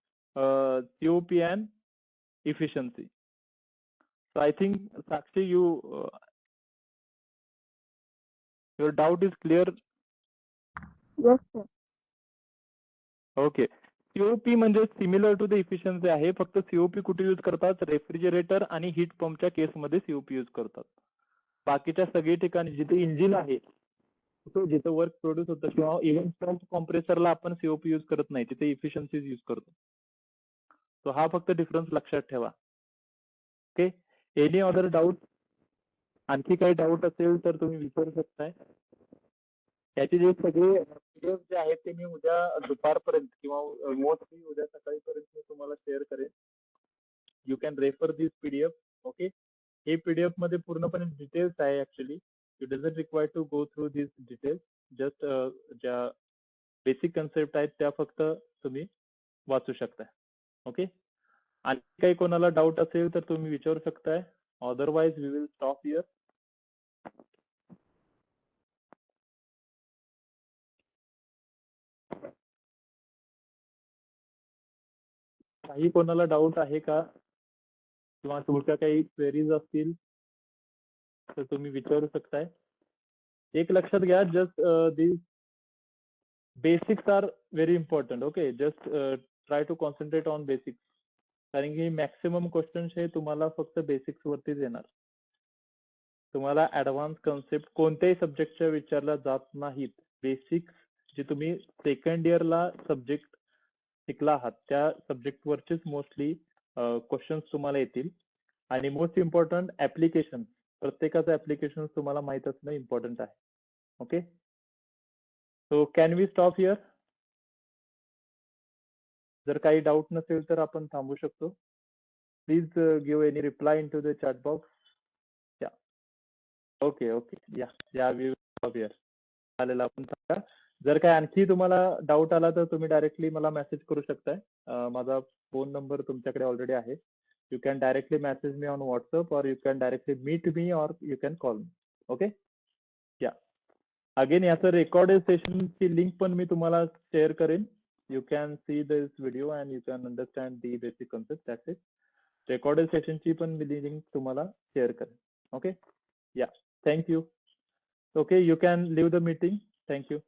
COP and efficiency. So I think Sakshi, your doubt is clear? Yes, sir. Okay. COP म्हणजे सिमिलर टू द इफिशियन्सी आहे, फक्त सीओपी कुठे यूज करतात? रेफ्रिजरेटर आणि heat पंपच्या केसमध्ये COP use करतात. बाकीच्या सगळी ठिकाणी जिथे इंजिन आहे, जिथे वर्क प्रोड्यूस होतं किंवा इव्हन पंप कॉम्प्रेसरला आपण सीओपी यूज करत नाही, तिथे इफिशियन्सी यूज करतो. सो हा फक्त डिफरन्स लक्षात ठेवा. ओके. Any other doubt? आणखी काही डाऊट असेल तर तुम्ही विचारू शकताय. याचे जे सगळे पीडीएफ जे आहेत ते मी उद्या दुपारपर्यंत किंवा मोस्टली उद्या सकाळीपर्यंत मी तुम्हाला शेअर करेन. You can refer this PDF. Okay. हे पीडीएफ मध्ये पूर्णपणे डिटेल्स आहे actually. You doesn't require to go through this details. Just ज्या बेसिक कन्सेप्ट आहेत त्या फक्त तुम्ही वाचू शकताय. ओके. आणि काही कोणाला डाऊट असेल तर तुम्ही विचारू शकताय. Otherwise we will stop here. काही कोणाला डाऊट आहे का किंवा तुमच्या काही क्वेरीज असतील तर तुम्ही विचारू शकताय. एक लक्षात घ्या, just this basics are very important. Okay. Just try to concentrate on basics. कारण की मॅक्सिमम क्वेश्चन्स हे तुम्हाला फक्त बेसिक्स वरतीच येणार. तुम्हाला ऍडव्हान्स कन्सेप्ट कोणत्याही सब्जेक्टच्या विचारला जात नाहीत. बेसिक्स जे तुम्ही सेकंड इयरला सब्जेक्ट शिकला आहात त्या सब्जेक्ट वरचेच मोस्टली क्वेश्चन्स तुम्हाला येतील. आणि मोस्ट इम्पॉर्टंट ऍप्लिकेशन, प्रत्येकाचं ऍप्लिकेशन तुम्हाला माहित असणं इम्पॉर्टंट आहे. Okay, so can we stop here? जर काही डाऊट नसेल तर आपण थांबू शकतो. Please give any reply in to the chat box. Yeah okay okay, yeah we stop here. चालेल, आपण सांगा. जर काय आणखी तुम्हाला डाऊट आला तर तुम्ही डायरेक्टली मला मेसेज करू शकताय. माझा फोन नंबर तुमच्याकडे ऑलरेडी आहे. You can directly message me on WhatsApp, और you can directly meet me, और you can call me. Okay, yeah again याचं रेकॉर्डेड सेशनची लिंक पण मी तुम्हाला शेअर करेन. You can see this video and you can understand the basic concept. That's it. Recorded सेशनची पण मी लिंक तुम्हाला शेअर करेन. Okay, yeah thank you. Okay, you can leave the meeting. Thank you.